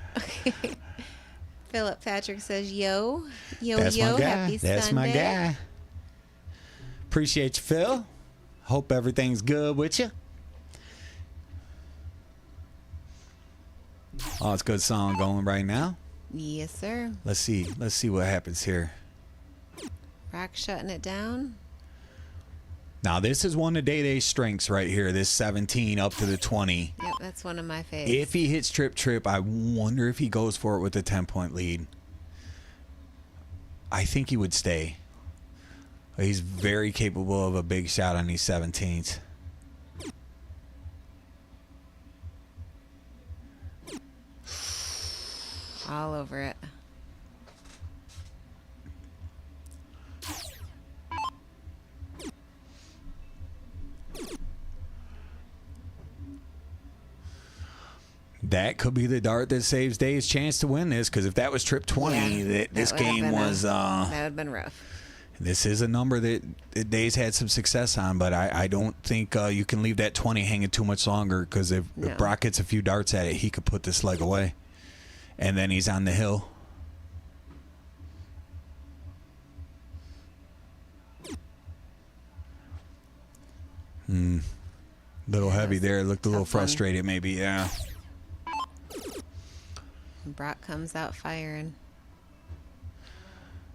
Philip Patrick says, yo, That's my guy. happy That's Sunday. my guy. Appreciate you, Phil. Hope everything's good with you. Oh, it's a good song going right now. Yes, sir. Let's see what happens here. Rock shutting it down. Now, this is one of Day strengths right here, this 17 up to the 20. Yep, that's one of my faves. If he hits trip, I wonder if he goes for it with a 10-point lead. I think he would stay. He's very capable of a big shot on these 17s. All over it. That could be the dart that saves Dave's chance to win this, because if that was trip 20, this That would've game been was... that would have been rough. This is a number that Dave's had some success on, but I don't think you can leave that 20 hanging too much longer, because if Brock gets a few darts at it, he could put this leg away. And then he's on the hill. Little heavy there. Looked a little tough one. frustrated maybe, yeah. Brock comes out firing.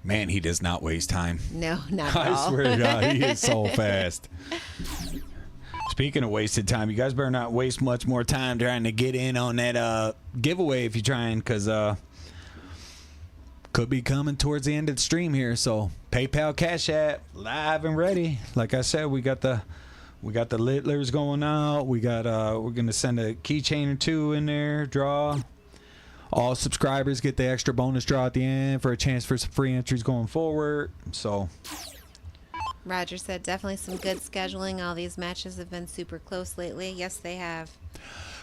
Man, he does not waste time. No, not at all. I swear to God, he is so fast. Speaking of wasted time, you guys better not waste much more time trying to get in on that giveaway if you're trying, because could be coming towards the end of the stream here. So PayPal, Cash App, live and ready. Like I said, we got the Littlers going out. We got we're gonna send a keychain or 2 in there. Draw. All subscribers get the extra bonus draw at the end for a chance for some free entries going forward. So. Roger said definitely some good scheduling. All these matches have been super close lately. Yes, they have.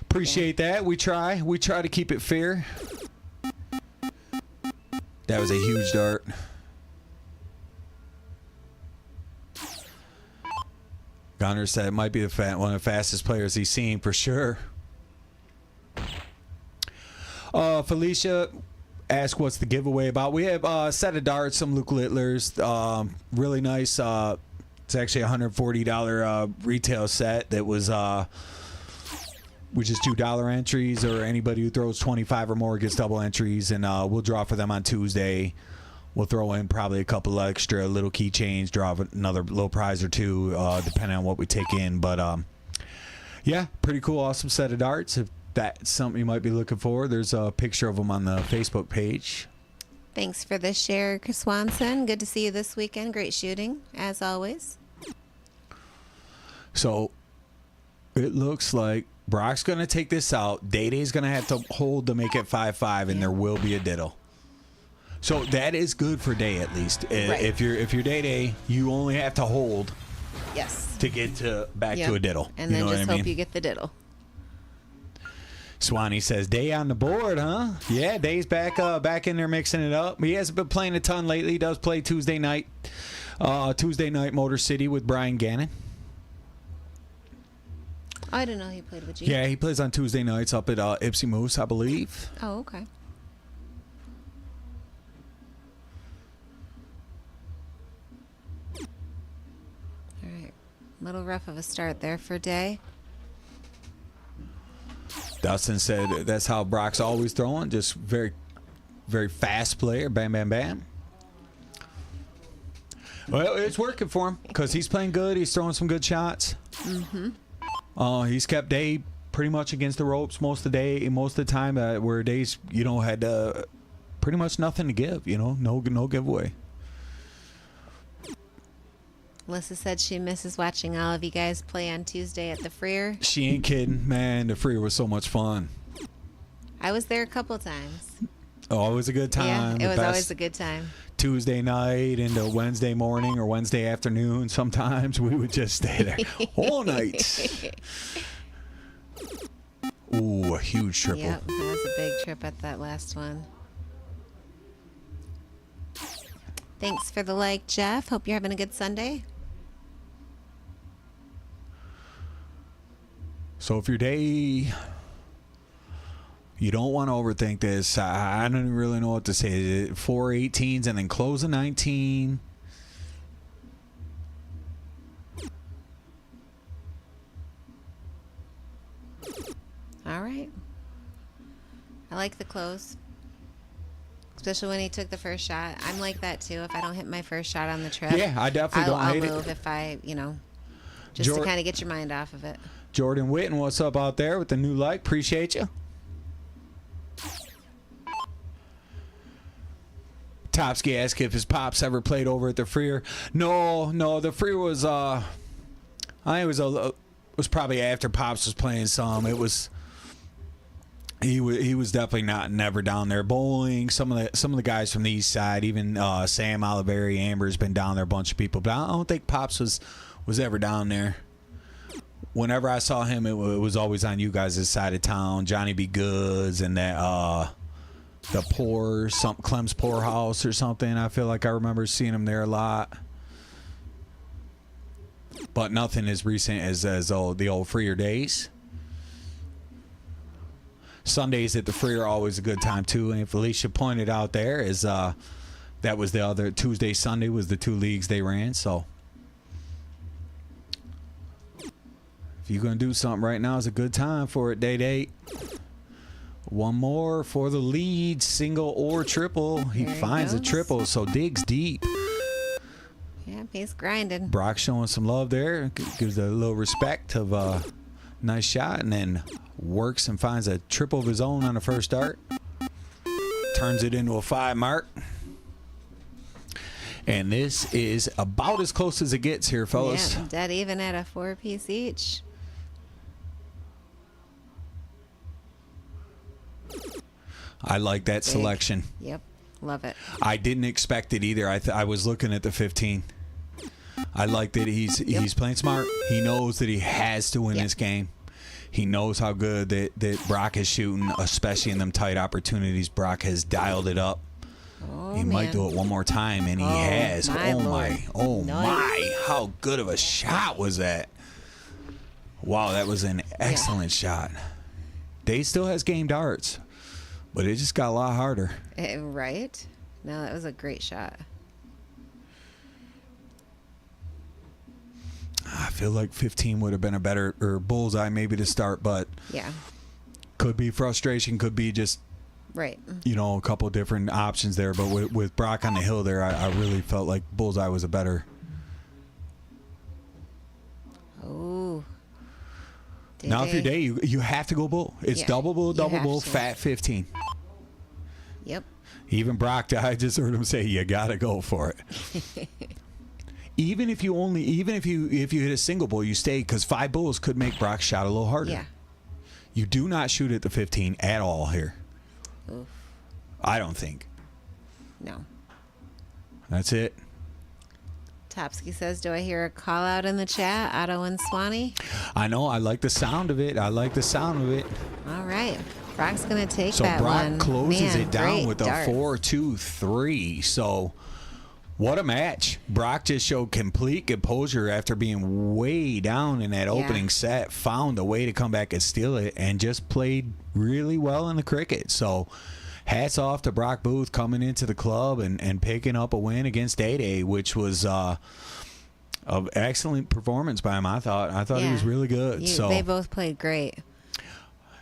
Appreciate that. We try to keep it fair. That was a huge dart. Gunner said it might be one of the fastest players he's seen for sure. Felicia asked what's the giveaway about. We have a set of darts, some Luke Littlers. Really nice. It's actually a $140 retail set that was which is $2 entries, or anybody who throws 25 or more gets double entries, and we'll draw for them on Tuesday. We'll throw in probably a couple extra little keychains, draw another little prize or 2, depending on what we take in. But yeah, pretty cool, awesome set of darts. If that's something you might be looking for, there's a picture of them on the Facebook page. Thanks for the share, Chris Swanson. Good to see you this weekend. Great shooting, as always. So it looks like Brock's going to take this out. Day-Day's going to have to hold to make it 5-5, and there will be a diddle. So that is good for Day at least. Right. If you're Day-Day, you only have to hold Yes. to get back to a diddle. And then just hope you get the diddle. Swanee says, Day on the board, huh? Yeah, Day's back in there mixing it up. He hasn't been playing a ton lately. He does play Tuesday night Motor City with Brian Gannon. Oh, I didn't know he played with G. Yeah, he plays on Tuesday nights up at Ipsy Moose, I believe. Oh, okay. All right. Little rough of a start there for Day. Dustin said that's how Brock's always throwing. Just very, very fast player. Bam, bam, bam. Well, it's working for him because he's playing good. He's throwing some good shots. Mm-hmm. He's kept Day pretty much against the ropes most of the day, most of the time. Where Day's, had pretty much nothing to give. No giveaway. Melissa said she misses watching all of you guys play on Tuesday at the Freer. She ain't kidding, man. The Freer was so much fun. I was there a couple times. Oh, it was a good time. Yeah, it was always a good time. Tuesday night into Wednesday morning or Wednesday afternoon. Sometimes we would just stay there all night. Ooh, a huge triple. Yep, that was a big trip at that last one. Thanks for the like, Jeff. Hope you're having a good Sunday. So if your Day, you don't want to overthink this. I don't really know what to say. 4 18s and then close a 19. All right. I like the close. Especially when he took the first shot. I'm like that too. If I don't hit my first shot on the trip, Yeah, I definitely don't hate it. I'll move if I, just to kind of get your mind off of it. Jordan Witten, what's up out there with the new like? Appreciate you. Topsky asked if his pops ever played over at the Freer. No, the Freer was I think it was probably after Pops was playing some. It was he was definitely never down there bowling. Some of the guys from the east side, even Sam Oliveri, Amber's been down there, a bunch of people, but I don't think Pops was ever down there. Whenever I saw him, it was always on you guys' side of town. Johnny B. Goods and that Clem's Poorhouse or something. I feel like I remember seeing him there a lot. But nothing as recent as the old Freer days. Sundays at the Freer are always a good time too. And Felicia pointed out there is that was the other Tuesday, Sunday was the two leagues they ran. So if you're gonna do something right now, is a good time for it. Day. One more for the lead, single or triple. He finds a triple, so digs deep. Yeah, he's grinding. Brock showing some love there. Gives a little respect of a nice shot, and then works and finds a triple of his own on the first start. Turns it into a 5 mark. And this is about as close as it gets here, fellas. Yeah, dead even at a 4-piece each. I like that selection. Yep, love it. I didn't expect it either. I was looking at the 15. I like that he's playing smart. He knows that he has to win this game. He knows how good that Brock is shooting, especially in them tight opportunities. Brock has dialed it up. He might do it one more time, and he has. Oh my! How good of a shot was that? Wow, that was an excellent shot. Day still has game darts, but it just got a lot harder. Right? No, that was a great shot. I feel like 15 would have been a better bullseye maybe to start, but yeah, could be frustration, could be just right. A couple different options there. But with Brock on the hill there, I really felt like bullseye was a better. Oh. Now, if you're Day, you have to go bull. It's double bull, fat 15. Yep. Even Brock, I just heard him say, you got to go for it. Even if you hit a single bull, you stay, because 5 bulls could make Brock's shot a little harder. Yeah. You do not shoot at the 15 at all here. Oof. I don't think. No. That's it. Topsky says, do I hear a call out in the chat? Otto and Swanee? I know. I like the sound of it. All right. Brock's going to take So that Brock one. closes Man, it down great with a darts. 4-2-3. So what a match. Brock just showed complete composure after being way down in that opening set, found a way to come back and steal it, and just played really well in the cricket. So hats off to Brock Booth coming into the club and picking up a win against Day-Day, which was an excellent performance by him, I thought he was really good. They both played great.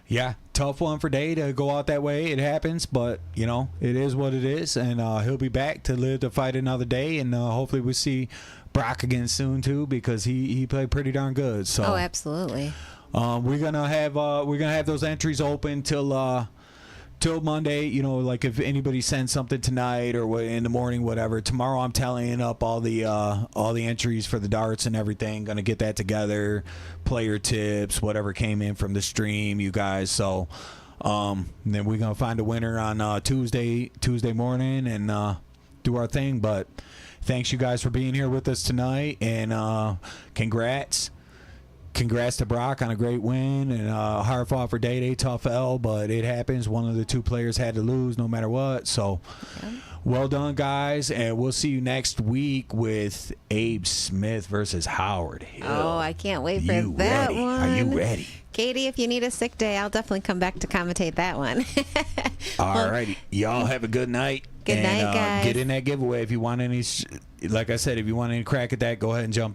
Yeah, tough one for Day to go out that way. It happens, but, it is what it is. And he'll be back to live to fight another day. And hopefully we'll see Brock again soon, too, because he played pretty darn good. So, oh, absolutely. we're gonna have those entries open till Monday. Like if anybody sends something tonight or in the morning, whatever. Tomorrow I'm tallying up all the entries for the darts and everything. Gonna get that together, player tips, whatever came in from the stream, you guys. So then we're gonna find a winner on Tuesday morning and do our thing. But thanks you guys for being here with us tonight, and congrats to Brock on a great win, and hard fought for Day-Day, tough L, but it happens. One of the two players had to lose no matter what. So well done, guys, and we'll see you next week with Abe Smith versus Howard Hill. Oh, I can't wait for that ready? one. Are you ready? Katie, if you need a sick day, I'll definitely come back to commentate that one. All righty. Y'all have a good night. Good night, guys. Get in that giveaway if you want any. Like I said, if you want any crack at that, go ahead and jump